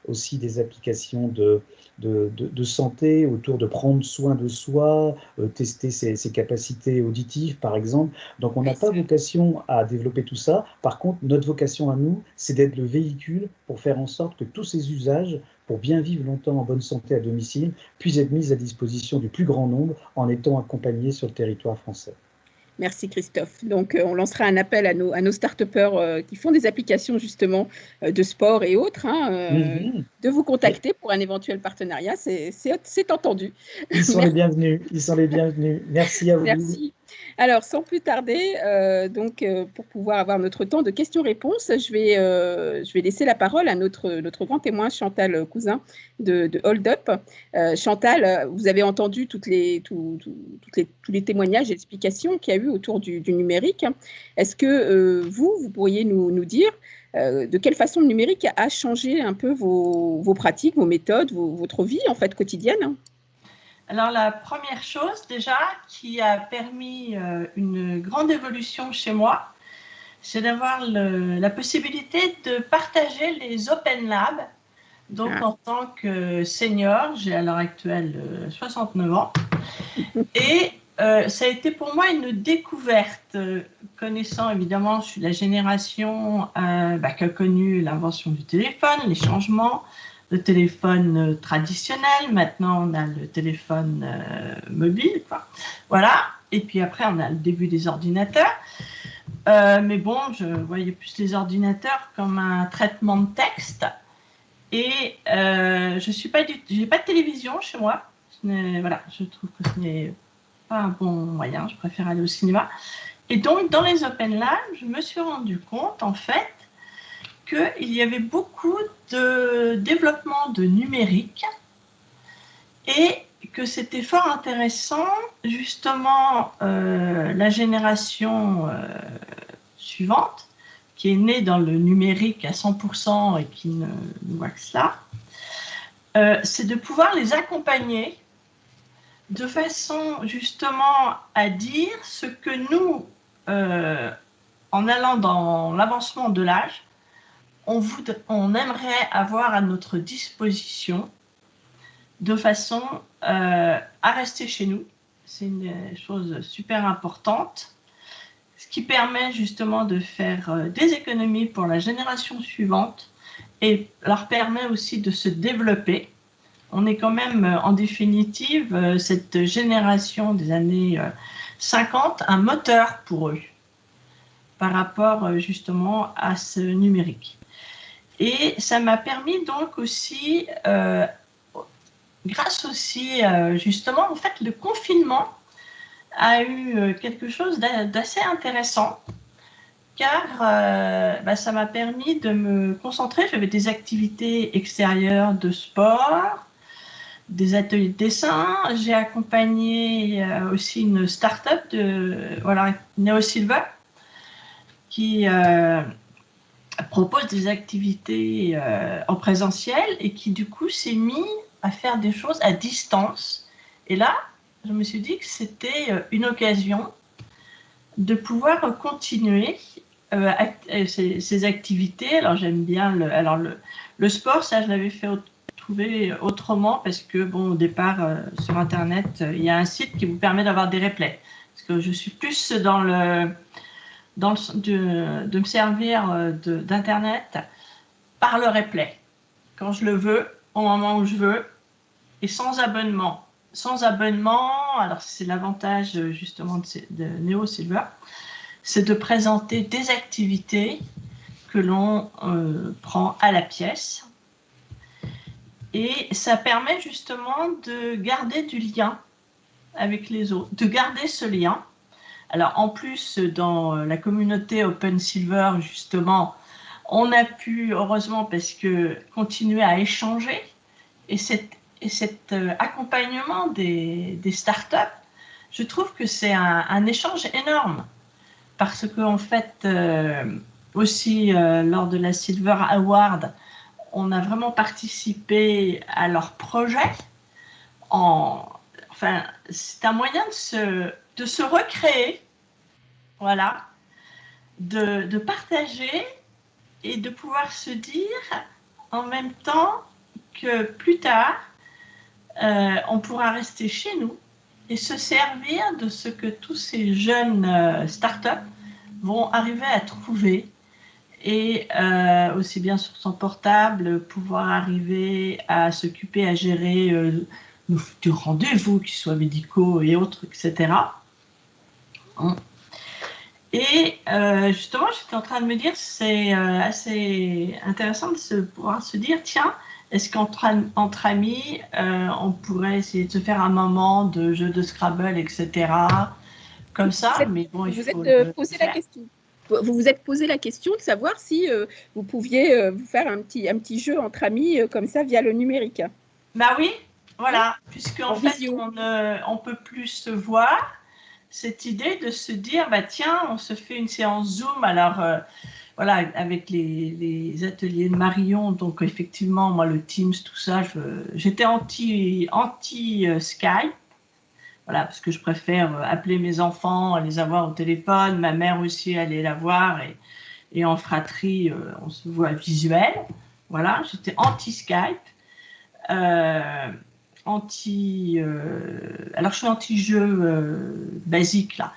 aussi des applications de santé autour de prendre soin de soi, tester ses capacités auditives, par exemple. Donc, on n'a pas vocation à développer tout ça. Par contre, notre vocation à nous, c'est d'être le véhicule pour faire en sorte que tous ces usages, pour bien vivre longtemps en bonne santé à domicile, puissent être mis à disposition du plus grand nombre en étant accompagnés sur le territoire français. Merci Christophe. Donc, on lancera un appel à nos start-upers qui font des applications justement de sport et autres, hein, de vous contacter pour un éventuel partenariat. C'est entendu. Ils sont les bienvenus. Ils sont les bienvenus. Merci à vous. Merci. Alors, sans plus tarder, pour pouvoir avoir notre temps de questions-réponses, je vais laisser la parole à notre grand témoin, Chantal Cousin de Hold Up. Chantal, vous avez entendu tous les témoignages et explications qu'il y a eu autour du numérique. Est-ce que vous pourriez nous dire de quelle façon le numérique a changé un peu vos pratiques, vos méthodes, votre vie en fait quotidienne ? Alors, la première chose déjà qui a permis une grande évolution chez moi, c'est d'avoir la possibilité de partager les Open Labs. Donc, en tant que senior, j'ai à l'heure actuelle 69 ans. Et ça a été pour moi une découverte, connaissant évidemment, je suis de la génération qui a connu l'invention du téléphone, les changements. Le téléphone traditionnel, maintenant on a le téléphone mobile, quoi. Voilà, et puis après on a le début des ordinateurs, mais bon, je voyais plus les ordinateurs comme un traitement de texte, et j'ai pas de télévision chez moi, voilà, je trouve que ce n'est pas un bon moyen, je préfère aller au cinéma, et donc dans les Open Labs, je me suis rendu compte en fait qu'il y avait beaucoup de développement de numérique et que c'était fort intéressant, justement, la génération suivante, qui est née dans le numérique à 100% et qui ne voit que cela, c'est de pouvoir les accompagner de façon justement à dire ce que nous, en allant dans l'avancement de l'âge, on aimerait avoir à notre disposition de façon à rester chez nous. C'est une chose super importante, ce qui permet justement de faire des économies pour la génération suivante et leur permet aussi de se développer. On est quand même, en définitive, cette génération des années 50, un moteur pour eux par rapport justement à ce numérique. Et ça m'a permis donc aussi, grâce aussi justement, en fait, le confinement a eu quelque chose d'assez intéressant, car ça m'a permis de me concentrer. J'avais des activités extérieures de sport, des ateliers de dessin. J'ai accompagné aussi une start-up NeoSilver qui propose des activités en présentiel et qui du coup s'est mis à faire des choses à distance. Et là, je me suis dit que c'était une occasion de pouvoir continuer ces activités. Alors j'aime bien le sport, ça je l'avais fait trouver autrement parce que bon, au départ sur internet il y a un site qui vous permet d'avoir des replays, parce que je suis plus de me servir d'internet par le replay quand je le veux, au moment où je veux et sans abonnement. Alors c'est l'avantage justement de NeoSilver, c'est de présenter des activités que l'on prend à la pièce. Et ça permet justement de garder du lien avec les autres, de garder ce lien. Alors en plus, dans la communauté OpenSilver, justement, on a pu, heureusement, parce que continuer à échanger. Et cet accompagnement des startups, je trouve que c'est un échange énorme. Parce qu'en fait, aussi, lors de la Silver Award, on a vraiment participé à leur projet. Enfin, c'est un moyen de se recréer, voilà, de partager et de pouvoir se dire en même temps que plus tard, on pourra rester chez nous et se servir de ce que tous ces jeunes startups vont arriver à trouver. Et aussi bien sur son portable, pouvoir arriver à s'occuper, à gérer des rendez-vous, qu'ils soient médicaux et autres, etc. Et justement, j'étais en train de me dire, c'est assez intéressant de pouvoir se dire, tiens, est-ce qu'entre amis, on pourrait essayer de se faire un moment de jeu de Scrabble, etc. Comme ça, mais bon, il faut posé la question. Vous vous êtes posé la question de savoir si vous pouviez vous faire un petit jeu entre amis comme ça via le numérique. Bah oui, voilà, puisqu'en fait, on ne peut plus se voir. Cette idée de se dire, bah tiens, on se fait une séance Zoom. Alors, voilà, avec les ateliers de Marion, donc effectivement, moi, le Teams, tout ça, j'étais anti Skype. Voilà, parce que je préfère appeler mes enfants, les avoir au téléphone, ma mère aussi, aller la voir, et en fratrie, on se voit visuel. Voilà, j'étais anti-Skype, alors je suis anti-jeu basique, là,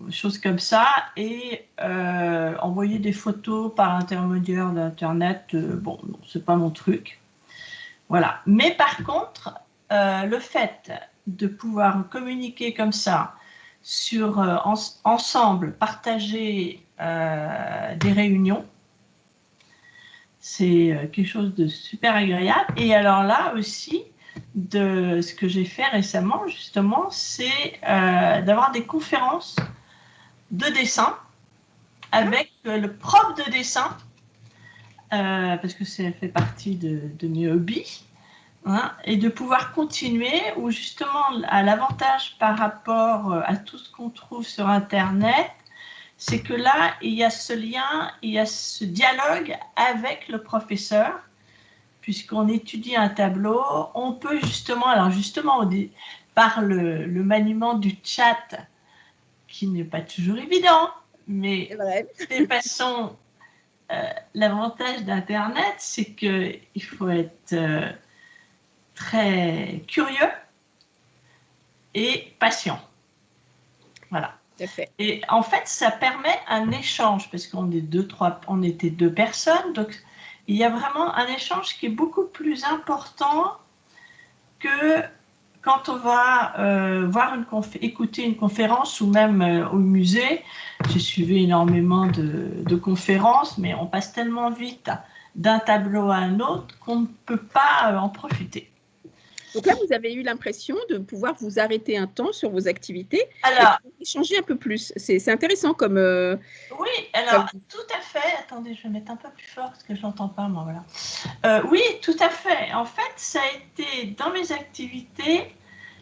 choses comme ça, et envoyer des photos par intermédiaire d'Internet, bon, c'est pas mon truc. Voilà, mais par contre, le fait de pouvoir communiquer comme ça, ensemble, partager des réunions, c'est quelque chose de super agréable. Et alors là aussi, de ce que j'ai fait récemment, justement, c'est d'avoir des conférences de dessin avec le prof de dessin, parce que ça fait partie de mes hobbies. hein, et de pouvoir continuer, où justement, à l'avantage par rapport à tout ce qu'on trouve sur Internet, c'est que là, il y a ce lien, il y a ce dialogue avec le professeur, puisqu'on étudie un tableau, on peut justement, alors justement, par le maniement du chat, qui n'est pas toujours évident, mais de toute façon, l'avantage d'Internet, c'est qu'il faut être très curieux et patient. Voilà. Et en fait, ça permet un échange, parce qu'on est on était 2 personnes, donc il y a vraiment un échange qui est beaucoup plus important que quand on va écouter une conférence ou même au musée. J'ai suivi énormément de conférences, mais on passe tellement vite d'un tableau à un autre qu'on ne peut pas en profiter. Donc là, vous avez eu l'impression de pouvoir vous arrêter un temps sur vos activités et échanger un peu plus. C'est intéressant comme… Oui, alors tout à fait. Attendez, je vais mettre un peu plus fort parce que je n'entends pas, moi, voilà. Oui, tout à fait. En fait, ça a été dans mes activités,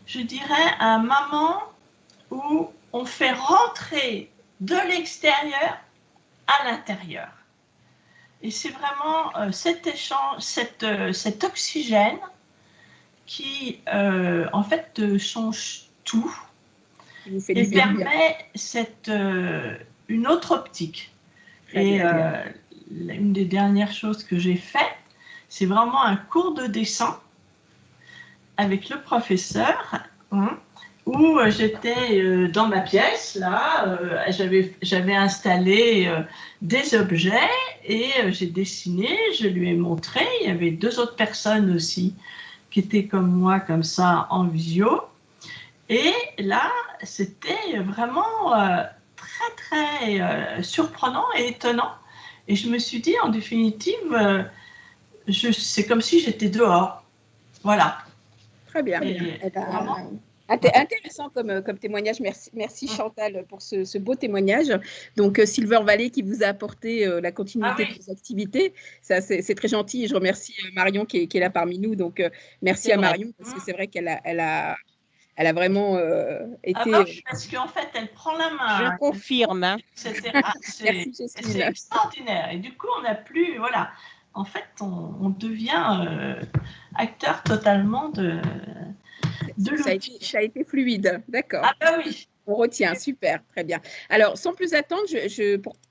je dirais, un moment où on fait rentrer de l'extérieur à l'intérieur. Et c'est vraiment cet échange, cet oxygène qui, en fait, change tout et permet une autre optique. Et une des dernières choses que j'ai faites, c'est vraiment un cours de dessin avec le professeur, où j'étais dans ma pièce, là, j'avais installé des objets et j'ai dessiné, je lui ai montré, il y avait 2 autres personnes aussi qui étaient comme moi, comme ça, en visio. Et là, c'était vraiment très, très surprenant et étonnant. Et je me suis dit, en définitive, c'est comme si j'étais dehors. Voilà. Très bien. Intéressant comme témoignage. Merci Chantal pour ce beau témoignage. Donc Silver Valley qui vous a apporté la continuité de vos activités. Ça, c'est très gentil. Et je remercie Marion qui est là parmi nous. Donc merci à Marion parce que c'est vrai qu'elle a vraiment été… parce qu'en fait, elle prend la main. Je confirme. C'est extraordinaire. Et du coup, on n'a plus… Voilà. En fait, on devient acteur totalement de l'outil. Ça a été fluide, d'accord. Ah bah oui. On retient, super, très bien. Alors, sans plus attendre,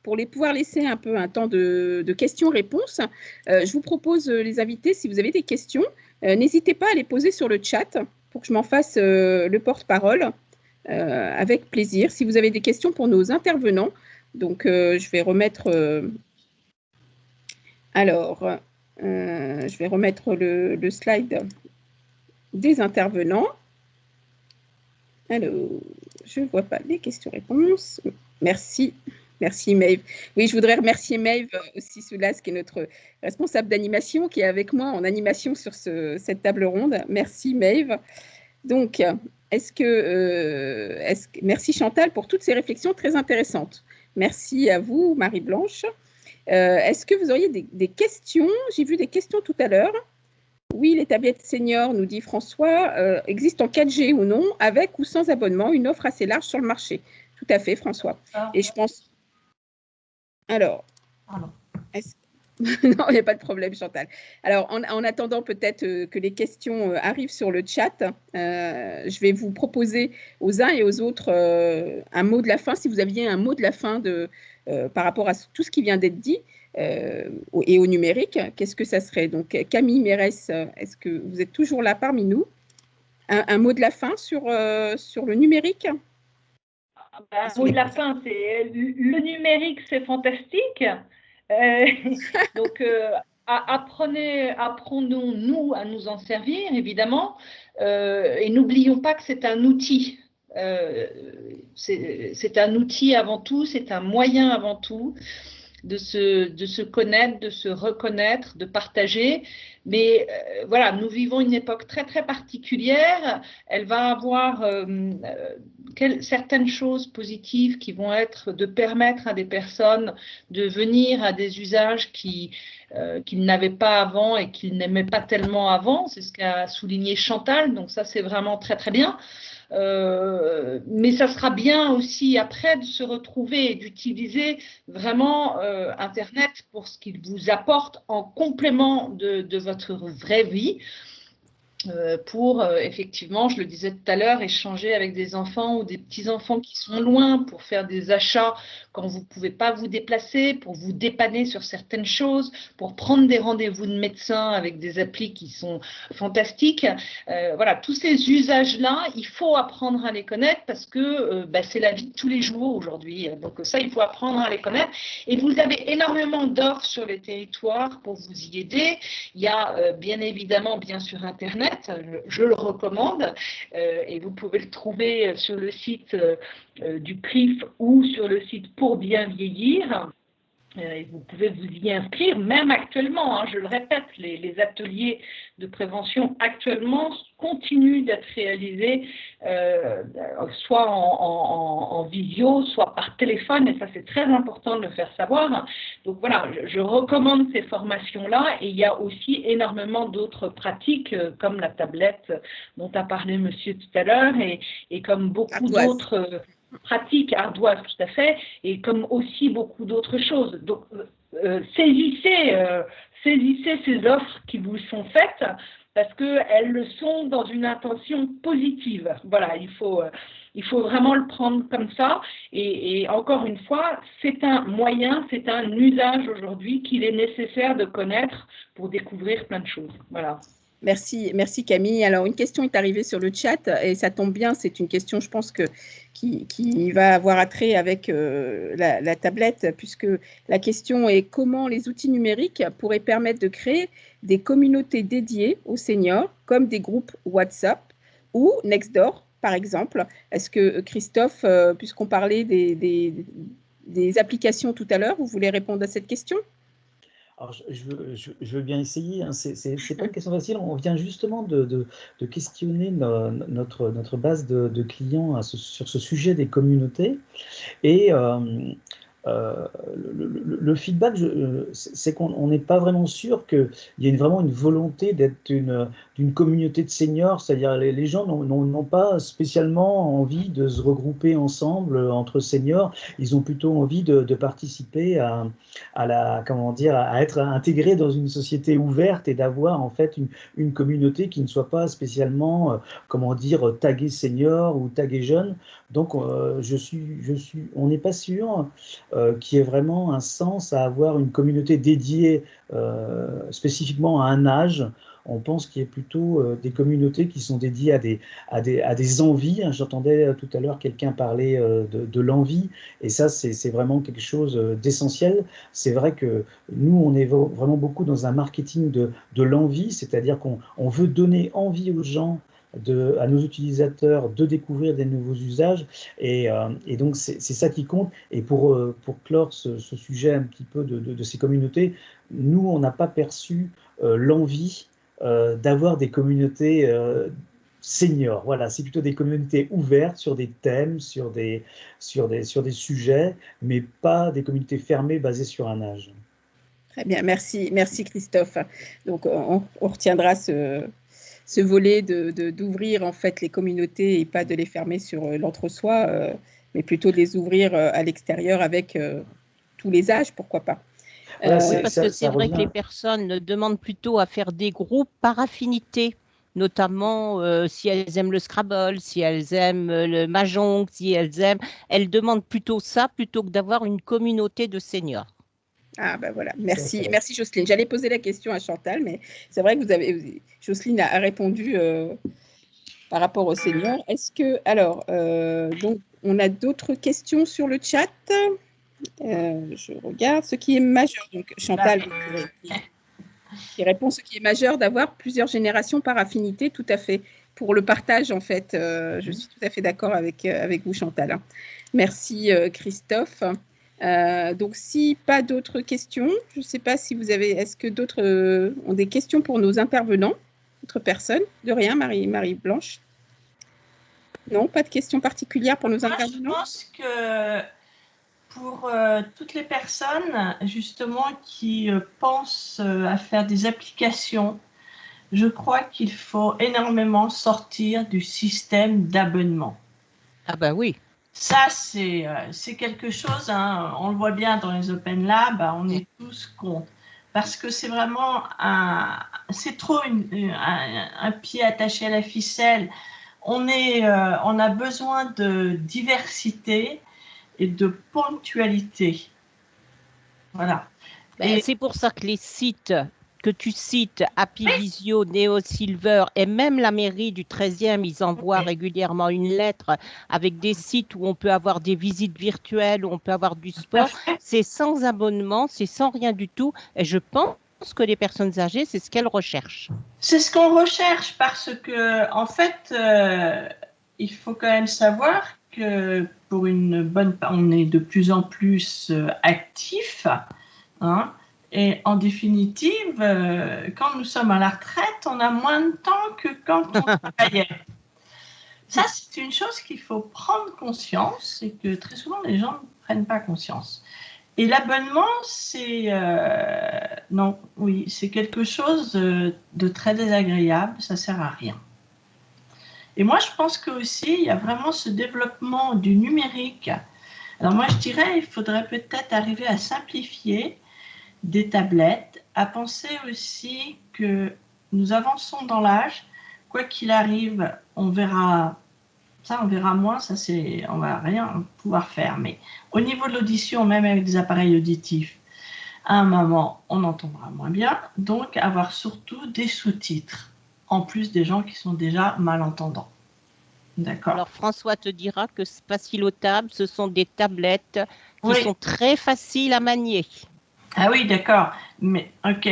pour pouvoir laisser un peu un temps de questions-réponses, je vous propose, les invités, si vous avez des questions, n'hésitez pas à les poser sur le chat pour que je m'en fasse le porte-parole avec plaisir. Si vous avez des questions pour nos intervenants, donc je vais remettre… je vais remettre le slide des intervenants. Alors, je ne vois pas les questions-réponses. Merci. Merci Maeve. Oui, je voudrais remercier Maeve aussi Soulas, qui est notre responsable d'animation, qui est avec moi en animation sur cette table ronde. Merci Maeve. Donc, merci Chantal pour toutes ces réflexions très intéressantes. Merci à vous, Marie-Blanche. Est-ce que vous auriez des questions? J'ai vu des questions tout à l'heure. Oui, les tablettes seniors, nous dit François, existent en 4G ou non, avec ou sans abonnement, une offre assez large sur le marché. Tout à fait, François. Et je pense… Alors, non, il n'y a pas de problème, Chantal. Alors, en attendant peut-être que les questions arrivent sur le chat, je vais vous proposer aux uns et aux autres un mot de la fin. Si vous aviez un mot de la fin par rapport à tout ce qui vient d'être dit, et au numérique, qu'est-ce que ça serait? Donc, Camille Mérès, est-ce que vous êtes toujours là parmi nous? Un mot de la fin sur le numérique? Un mot de la fin, c'est le numérique, c'est fantastique. Donc, apprenons-nous à nous en servir, évidemment, et n'oublions pas que c'est un outil. C'est un outil avant tout, c'est un moyen avant tout de se connaître, de se reconnaître, de partager. Mais voilà, nous vivons une époque très, très particulière. Elle va avoir certaines choses positives qui vont être de permettre à des personnes de venir à des usages qu'ils n'avaient pas avant et qu'ils n'aimaient pas tellement avant. C'est ce qu'a souligné Chantal, donc ça c'est vraiment très très bien. Mais ça sera bien aussi après de se retrouver et d'utiliser vraiment Internet pour ce qu'il vous apporte en complément de votre vraie vie. Pour effectivement, je le disais tout à l'heure, échanger avec des enfants ou des petits-enfants qui sont loin, pour faire des achats quand vous ne pouvez pas vous déplacer, pour vous dépanner sur certaines choses, pour prendre des rendez-vous de médecins avec des applis qui sont fantastiques. Voilà, tous ces usages-là, il faut apprendre à les connaître parce que c'est la vie de tous les jours aujourd'hui. Donc ça, il faut apprendre à les connaître. Et vous avez énormément d'offres sur les territoires pour vous y aider. Il y a bien évidemment, bien sûr, Internet. Je le recommande et vous pouvez le trouver sur le site du CRIF ou sur le site Pour bien vieillir. Et vous pouvez vous y inscrire, même actuellement, hein, je le répète, les ateliers de prévention actuellement continuent d'être réalisés soit en visio, soit par téléphone, et ça c'est très important de le faire savoir. Donc voilà, je recommande ces formations-là, et il y a aussi énormément d'autres pratiques, comme la tablette dont a parlé monsieur tout à l'heure, et comme beaucoup d'autres pratique ardoise, tout à fait, et comme aussi beaucoup d'autres choses. Donc, saisissez ces offres qui vous sont faites parce qu'elles le sont dans une intention positive. Voilà, il faut vraiment le prendre comme ça. Et encore une fois, c'est un moyen, c'est un usage aujourd'hui qu'il est nécessaire de connaître pour découvrir plein de choses. Voilà. Merci Camille. Alors, une question est arrivée sur le chat et ça tombe bien, c'est une question, je pense, qui va avoir attrait avec la tablette, puisque la question est comment les outils numériques pourraient permettre de créer des communautés dédiées aux seniors, comme des groupes WhatsApp ou Nextdoor, par exemple. Est-ce que Christophe, puisqu'on parlait des applications tout à l'heure, vous voulez répondre à cette question ? Alors, je veux bien essayer, hein. C'est pas une question facile. On vient justement de questionner notre base de clients sur ce sujet des communautés. Et le feedback, c'est qu'on n'est pas vraiment sûr qu'il y ait vraiment une volonté d'être d'une communauté de seniors, c'est-à-dire les gens n'ont pas spécialement envie de se regrouper ensemble entre seniors, ils ont plutôt envie de participer à être intégrés dans une société ouverte et d'avoir en fait une communauté qui ne soit pas spécialement, taguée senior ou taguée jeune. Donc, on n'est pas sûr qu'il y ait vraiment un sens à avoir une communauté dédiée spécifiquement à un âge. On pense qu'il y a plutôt des communautés qui sont dédiées à des envies. J'entendais tout à l'heure quelqu'un parler de l'envie, et ça, c'est vraiment quelque chose d'essentiel. C'est vrai que nous, on est vraiment beaucoup dans un marketing de l'envie, c'est-à-dire qu'on veut donner envie aux gens, à nos utilisateurs de découvrir des nouveaux usages, et donc c'est ça qui compte. Et pour clore ce sujet un petit peu de ces communautés, nous on n'a pas perçu l'envie d'avoir des communautés seniors. Voilà, c'est plutôt des communautés ouvertes sur des thèmes, sur des sujets, mais pas des communautés fermées basées sur un âge. Très bien, merci Christophe. Donc on retiendra ce volet d'ouvrir en fait les communautés et pas de les fermer sur l'entre-soi, mais plutôt de les ouvrir à l'extérieur avec tous les âges, pourquoi pas. Parce que c'est vrai que les personnes demandent plutôt à faire des groupes par affinité, notamment si elles aiment le Scrabble, si elles aiment le Mahjong, elles demandent plutôt ça plutôt que d'avoir une communauté de seniors. Ah ben voilà, merci Jocelyne. J'allais poser la question à Chantal, mais c'est vrai que Jocelyne a répondu par rapport aux seniors. Est-ce que, alors, donc, on a d'autres questions sur le chat. Je regarde ce qui est majeur. Donc, Chantal qui répond ce qui est majeur d'avoir plusieurs générations par affinité, tout à fait. Pour le partage, en fait, je suis tout à fait d'accord avec vous, Chantal. Merci, Christophe. Donc, si pas d'autres questions, je ne sais pas si vous avez, est-ce que d'autres ont des questions pour nos intervenants, d'autres personnes? De rien, Marie-Blanche? Non, pas de questions particulières pour nos Moi, intervenants? je pense que pour toutes les personnes, justement, qui pensent à faire des applications, je crois qu'il faut énormément sortir du système d'abonnement. Ah ben oui. Ça, c'est quelque chose, hein, on le voit bien dans les Open Labs, on est tous contre. Parce que c'est vraiment c'est trop un pied attaché à la ficelle. On a besoin de diversité et de ponctualité. Voilà. Ben, c'est pour ça que les sites que tu cites, Happy Visio, Neo Silver et même la mairie du 13e, ils envoient régulièrement une lettre avec des sites où on peut avoir des visites virtuelles, où on peut avoir du sport. C'est sans abonnement, c'est sans rien du tout. Et je pense que les personnes âgées, c'est ce qu'elles recherchent. C'est ce qu'on recherche parce que, en fait, il faut quand même savoir que pour une bonne part, on est de plus en plus actifs, hein. Et en définitive, quand nous sommes à la retraite, on a moins de temps que quand on travaillait. Ça, c'est une chose qu'il faut prendre conscience et que très souvent les gens ne prennent pas conscience. Et l'abonnement, c'est c'est quelque chose de très désagréable, ça ne sert à rien. Et moi, je pense qu'aussi, il y a vraiment ce développement du numérique. Alors moi, je dirais, il faudrait peut-être arriver à simplifier des tablettes, à penser aussi que nous avançons dans l'âge, quoi qu'il arrive, on verra moins, on va rien pouvoir faire, mais au niveau de l'audition, même avec des appareils auditifs, à un moment, on entendra moins bien, donc avoir surtout des sous-titres, en plus des gens qui sont déjà malentendants. D'accord. Alors François te dira que Spatialotable, ce sont des tablettes qui sont très faciles à manier. Ah oui, d'accord. Mais ok.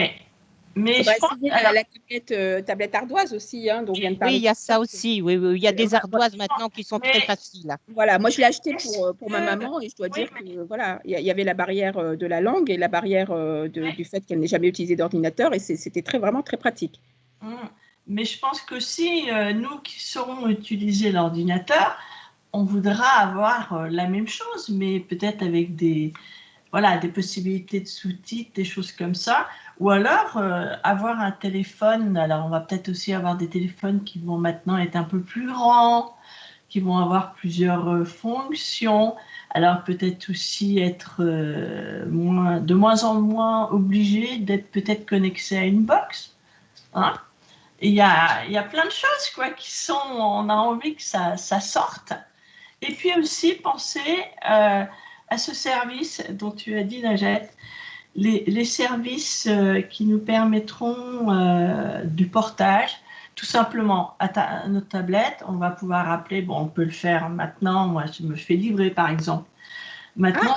Mais je pense la tablette ardoise aussi, hein, dont vient de parler. Oui, il y a ça aussi. Oui, il y a des ardoises maintenant qui sont très faciles. Voilà, moi je l'ai acheté pour ma maman et je dois dire que voilà, il y avait la barrière de la langue et la barrière du fait qu'elle n'ait jamais utilisé d'ordinateur et c'était vraiment très pratique. Mais je pense que si nous qui saurons utiliser l'ordinateur, on voudra avoir la même chose, mais peut-être avec des possibilités de sous-titres, des choses comme ça. Ou alors avoir un téléphone. Alors, on va peut-être aussi avoir des téléphones qui vont maintenant être un peu plus grands, qui vont avoir plusieurs fonctions. Alors, peut-être aussi être de moins en moins obligé d'être peut-être connecté à une box. Hein? Et il y a plein de choses qui sont. On a envie que ça sorte. Et puis aussi penser à ce service dont tu as dit, Najette, les services qui nous permettront du portage, tout simplement à notre tablette, on va pouvoir appeler, on peut le faire maintenant, moi je me fais livrer par exemple. Maintenant,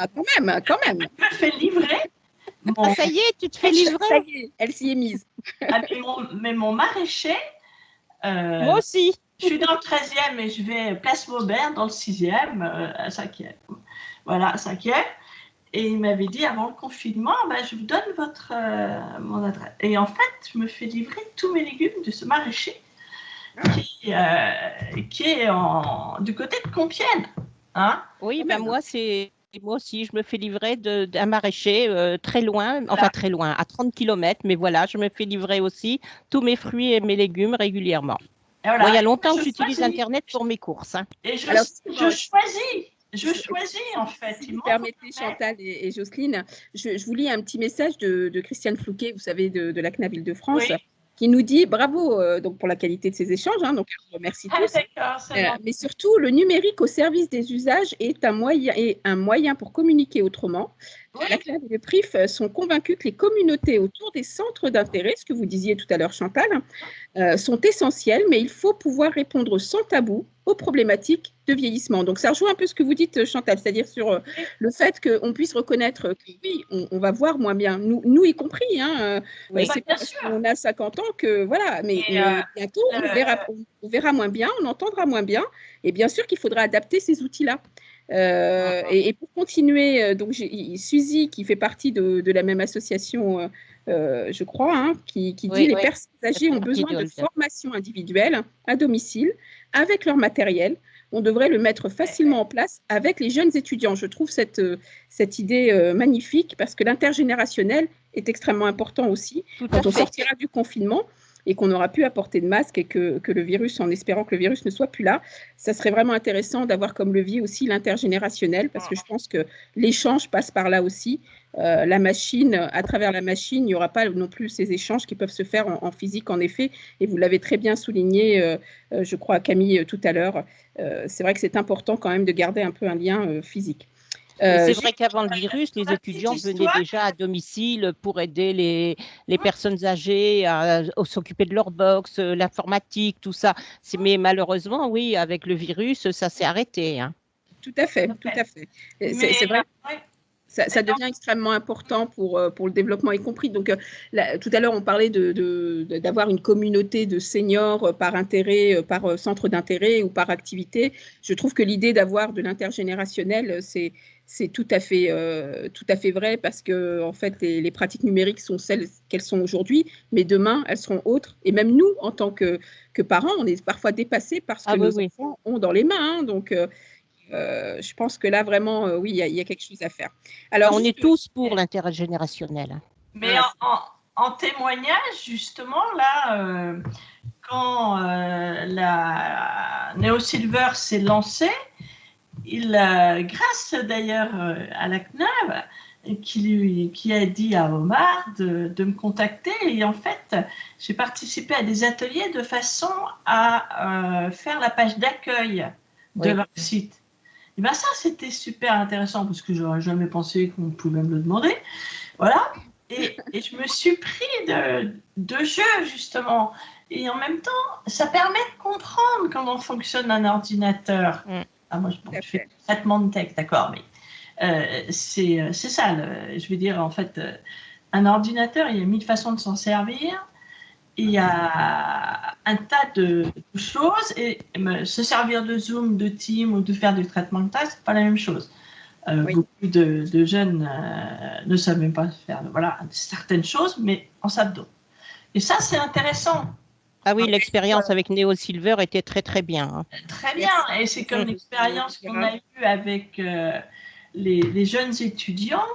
quand même. Je me fais livrer. Ça y est, tu te fais livrer. Ça y est, elle s'y est mise. Mais mon maraîcher, moi aussi. Je suis dans le 13e et je vais place Maubert dans le 6e, à 5e. Voilà, à 5e. Et il m'avait dit avant le confinement, je vous donne mon adresse. Et en fait, je me fais livrer tous mes légumes de ce maraîcher qui est du côté de Compiègne. Hein? Oui, moi aussi, je me fais livrer d'un maraîcher très loin, enfin très loin, à 30 km, mais voilà, je me fais livrer aussi tous mes fruits et mes légumes régulièrement. Voilà. Il y a longtemps que j'utilise Internet pour mes courses. Hein. Et je choisis en fait. Si vous permettez, Chantal et Jocelyne, je vous lis un petit message de Christiane Flouquet, vous savez, de la CNAV Île-de-France, qui nous dit bravo donc pour la qualité de ces échanges, hein, donc on remercie tous. Mais surtout, le numérique au service des usages est un moyen pour communiquer autrement. La CNAV et le PRIF sont convaincus que les communautés autour des centres d'intérêt, ce que vous disiez tout à l'heure, Chantal, sont essentielles, mais il faut pouvoir répondre sans tabou aux problématiques de vieillissement. Donc, ça rejoint un peu ce que vous dites, Chantal, c'est-à-dire sur le fait qu'on puisse reconnaître que oui, on va voir moins bien, nous y compris. Hein, c'est pas parce qu'on a 50 ans que, voilà, mais bientôt, on verra moins bien, on entendra moins bien, et bien sûr qu'il faudra adapter ces outils-là. Et pour continuer, donc Suzy, qui fait partie de la même association, je crois, hein, qui dit les personnes âgées ont besoin de formation individuelle à domicile avec leur matériel on devrait le mettre facilement en place avec les jeunes étudiants. Je trouve cette idée magnifique parce que l'intergénérationnel est extrêmement important aussi. Quand on sortira du confinement et qu'on n'aura plus à porter de masque et que le virus, en espérant que le virus ne soit plus là, ça serait vraiment intéressant d'avoir comme levier aussi l'intergénérationnel parce que je pense que l'échange passe par là aussi. La machine, à travers la machine, il n'y aura pas non plus ces échanges qui peuvent se faire en physique, en effet. Et vous l'avez très bien souligné, je crois, Camille, tout à l'heure. C'est vrai que c'est important quand même de garder un peu un lien physique. C'est vrai qu'avant le virus, les étudiants venaient déjà à domicile pour aider les personnes âgées à s'occuper de leur box, l'informatique, tout ça. Mais malheureusement, oui, avec le virus, ça s'est arrêté. Hein. Tout à fait, tout à fait. C'est vrai. Ça devient extrêmement important pour le développement, y compris. Donc, tout à l'heure, on parlait d'avoir une communauté de seniors par intérêt, par centre d'intérêt ou par activité. Je trouve que l'idée d'avoir de l'intergénérationnel, c'est tout à fait vrai parce que, en fait, les pratiques numériques sont celles qu'elles sont aujourd'hui, mais demain, elles seront autres. Et même nous, en tant que parents, on est parfois dépassés parce que nos enfants ont dans les mains. Hein, donc, je pense que là, vraiment, oui, il y a quelque chose à faire. Alors, on est tous pour l'intergénérationnel. Mais en témoignage, justement, là, quand la NeoSilver s'est lancée, grâce d'ailleurs à la CNAV, qui a dit à Omar de me contacter. Et en fait, j'ai participé à des ateliers de façon à faire la page d'accueil de leur site. Et bien ça, c'était super intéressant parce que je n'aurais jamais pensé qu'on pouvait me le demander. Voilà. Et je me suis pris de jeu, justement. Et en même temps, ça permet de comprendre comment fonctionne un ordinateur. Ah, moi, je fais du traitement de texte, d'accord, mais c'est ça. Je veux dire, en fait, un ordinateur, il y a 1000 façons de s'en servir. Il y a un tas de choses et se servir de Zoom, de Teams ou de faire du traitement de texte, c'est pas la même chose. Beaucoup de jeunes ne savent même pas faire certaines choses, mais en savent d'autres. Et ça, c'est intéressant. Ah oui, l'expérience avec NeoSilver était très très bien. Hein. Très bien, et c'est comme l'expérience qu'on a eue avec les jeunes étudiants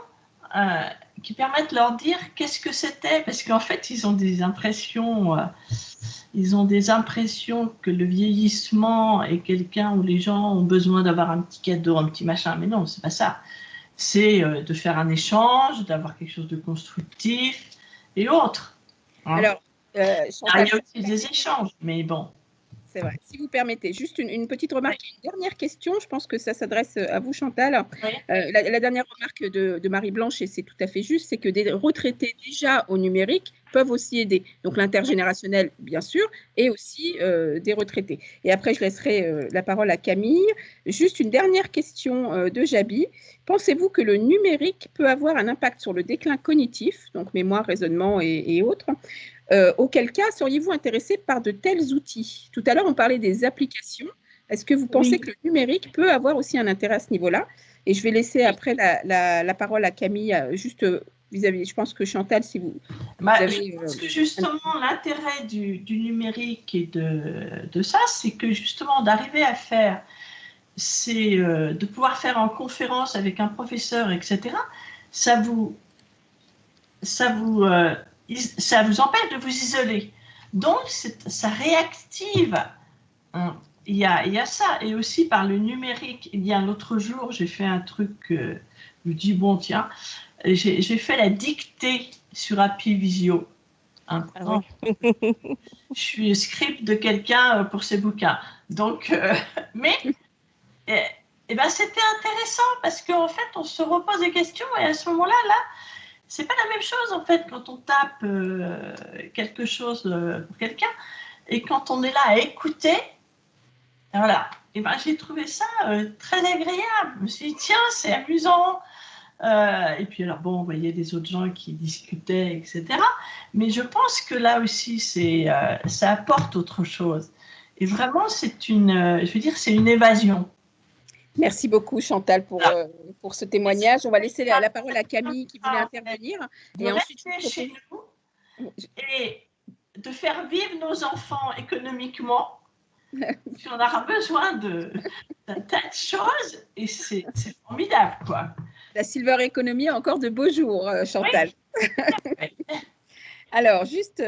qui permettent de leur dire qu'est-ce que c'était, parce qu'en fait, ils ont des impressions que le vieillissement est quelqu'un où les gens ont besoin d'avoir un petit cadeau, un petit machin, mais non, c'est pas ça. C'est de faire un échange, d'avoir quelque chose de constructif et autres. Hein. Alors, il y a aussi des échanges, mais bon. C'est vrai. Si vous permettez, juste une petite remarque, une dernière question, je pense que ça s'adresse à vous, Chantal. Oui. La dernière remarque de Marie-Blanche, et c'est tout à fait juste, c'est que des retraités déjà au numérique peuvent aussi aider. Donc l'intergénérationnel, bien sûr, et aussi des retraités. Et après, je laisserai la parole à Camille. Juste une dernière question de Jabi. Pensez-vous que le numérique peut avoir un impact sur le déclin cognitif, donc mémoire, raisonnement et autres ? Auquel cas, seriez-vous intéressé par de tels outils? Tout à l'heure, on parlait des applications. Est-ce que vous pensez que le numérique peut avoir aussi un intérêt à ce niveau-là? Et je vais laisser après la parole à Camille, juste vis-à-vis. Je pense que Chantal, si vous avez... Je pense que justement, l'intérêt du numérique et de ça, c'est que justement, d'arriver à faire, c'est de pouvoir faire en conférence avec un professeur, etc., ça vous empêche de vous isoler. Donc, ça réactive. Il y a ça. Et aussi, par le numérique, il y a un autre jour, j'ai fait un truc, je me dis, bon, tiens, j'ai fait la dictée sur Happy Visio. Je suis script de quelqu'un pour ses bouquins. Donc, mais ben, c'était intéressant parce qu'en fait, on se repose des questions et à ce moment-là, c'est pas la même chose en fait quand on tape quelque chose pour quelqu'un et quand on est là à écouter. Voilà. Et ben j'ai trouvé ça très agréable. Je me suis dit tiens c'est amusant. Et puis alors bon on voyait des autres gens qui discutaient etc. Mais je pense que là aussi ça apporte autre chose. Et vraiment c'est une évasion. Merci beaucoup Chantal pour ce témoignage. On va laisser la parole à Camille qui voulait intervenir. Et ensuite, chez nous et de faire vivre nos enfants économiquement Puis on aura besoin d'un tas de choses et c'est formidable, quoi. La Silver Economy a encore de beaux jours, Chantal. Oui. Alors, juste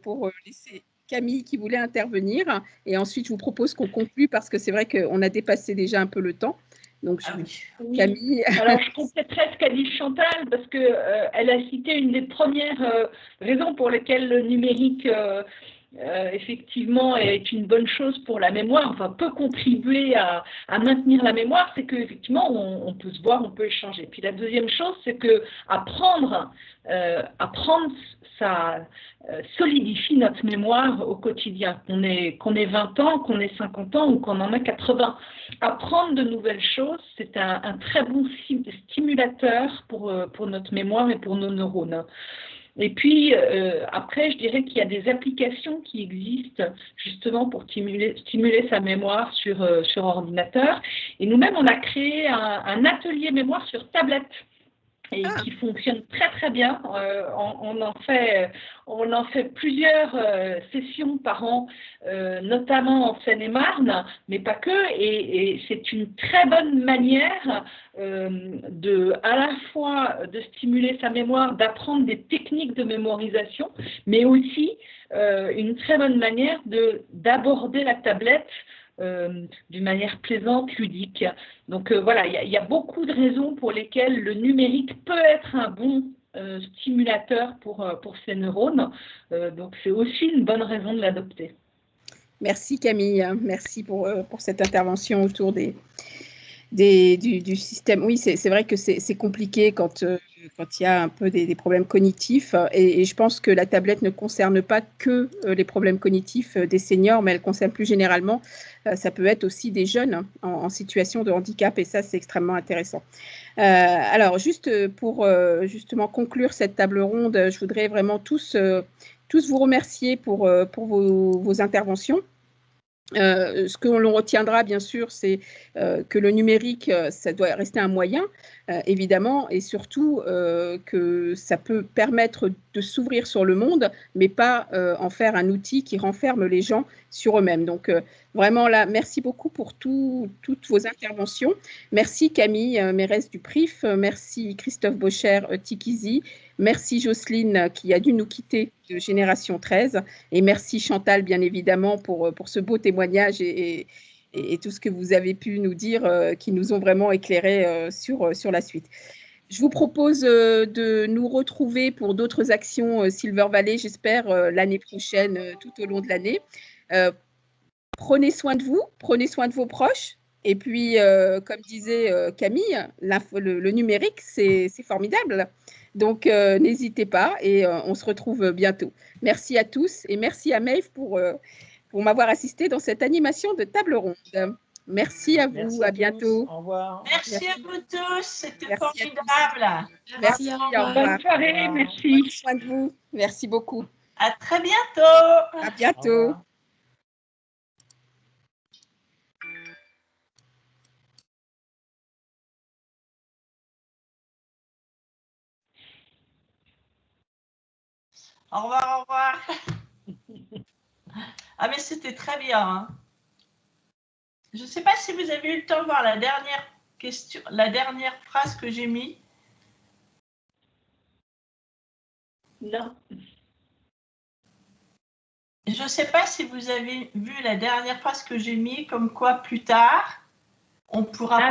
pour laisser Camille qui voulait intervenir, et ensuite je vous propose qu'on conclue parce que c'est vrai qu'on a dépassé déjà un peu le temps. Donc, Camille. Alors, je compléterai ce qu'a dit Chantal parce qu'elle a cité une des premières raisons pour lesquelles le numérique effectivement est une bonne chose pour la mémoire, enfin peut contribuer à maintenir la mémoire, c'est qu'effectivement on peut se voir, on peut échanger. Puis la deuxième chose, c'est que apprendre ça solidifie notre mémoire au quotidien, qu'on ait 20 ans, qu'on ait 50 ans ou qu'on en ait 80. Apprendre de nouvelles choses, c'est un très bon stimulateur pour notre mémoire et pour nos neurones. Et puis, après, je dirais qu'il y a des applications qui existent justement pour stimuler sa mémoire sur ordinateur. Et nous-mêmes, on a créé un atelier mémoire sur tablette et qui fonctionne très très bien. On en fait plusieurs sessions par an, notamment en Seine-et-Marne, mais pas que. Et c'est une très bonne manière à la fois de stimuler sa mémoire, d'apprendre des techniques de mémorisation, mais aussi une très bonne manière d'aborder la tablette d'une manière plaisante, ludique. Donc voilà, il y a beaucoup de raisons pour lesquelles le numérique peut être un bon stimulateur pour ces neurones. Donc c'est aussi une bonne raison de l'adopter. Merci Camille, merci pour cette intervention autour du système. Oui, c'est vrai que c'est compliqué quand il y a un peu des problèmes cognitifs. Et je pense que la tablette ne concerne pas que les problèmes cognitifs des seniors, mais elle concerne plus généralement, ça peut être aussi des jeunes en situation de handicap. Et ça, c'est extrêmement intéressant. Alors, juste pour justement conclure cette table ronde, je voudrais vraiment tous vous remercier pour vos interventions. Ce que l'on retiendra, bien sûr, c'est que le numérique, ça doit rester un moyen, évidemment, et surtout que ça peut permettre de s'ouvrir sur le monde, mais pas en faire un outil qui renferme les gens sur eux-mêmes. Donc, vraiment, là, merci beaucoup pour toutes vos interventions. Merci Camille Mérès du PRIF, merci Christophe Bocher, Tikizi, merci Jocelyne qui a dû nous quitter de Génération 13, et merci Chantal, bien évidemment, pour ce beau témoignage et tout ce que vous avez pu nous dire, qui nous ont vraiment éclairés sur la suite. Je vous propose de nous retrouver pour d'autres actions Silver Valley, j'espère, l'année prochaine, tout au long de l'année. Prenez soin de vous, prenez soin de vos proches. Et puis, comme disait Camille, le numérique, c'est formidable. Donc, n'hésitez pas et on se retrouve bientôt. Merci à tous et merci à Maeve pour m'avoir assisté dans cette animation de table ronde. Merci à vous, merci à bientôt. Au revoir. Merci à vous tous, c'était formidable. Merci, au revoir. Bonne soirée, merci. Prenez soin de vous. Merci beaucoup. À très bientôt. À bientôt. Au revoir, au revoir. Ah, mais c'était très bien. Hein. Je ne sais pas si vous avez eu le temps de voir la dernière question, la dernière phrase que j'ai mise. Non. Je ne sais pas si vous avez vu la dernière phrase que j'ai mise, comme quoi plus tard, on ne pourra pas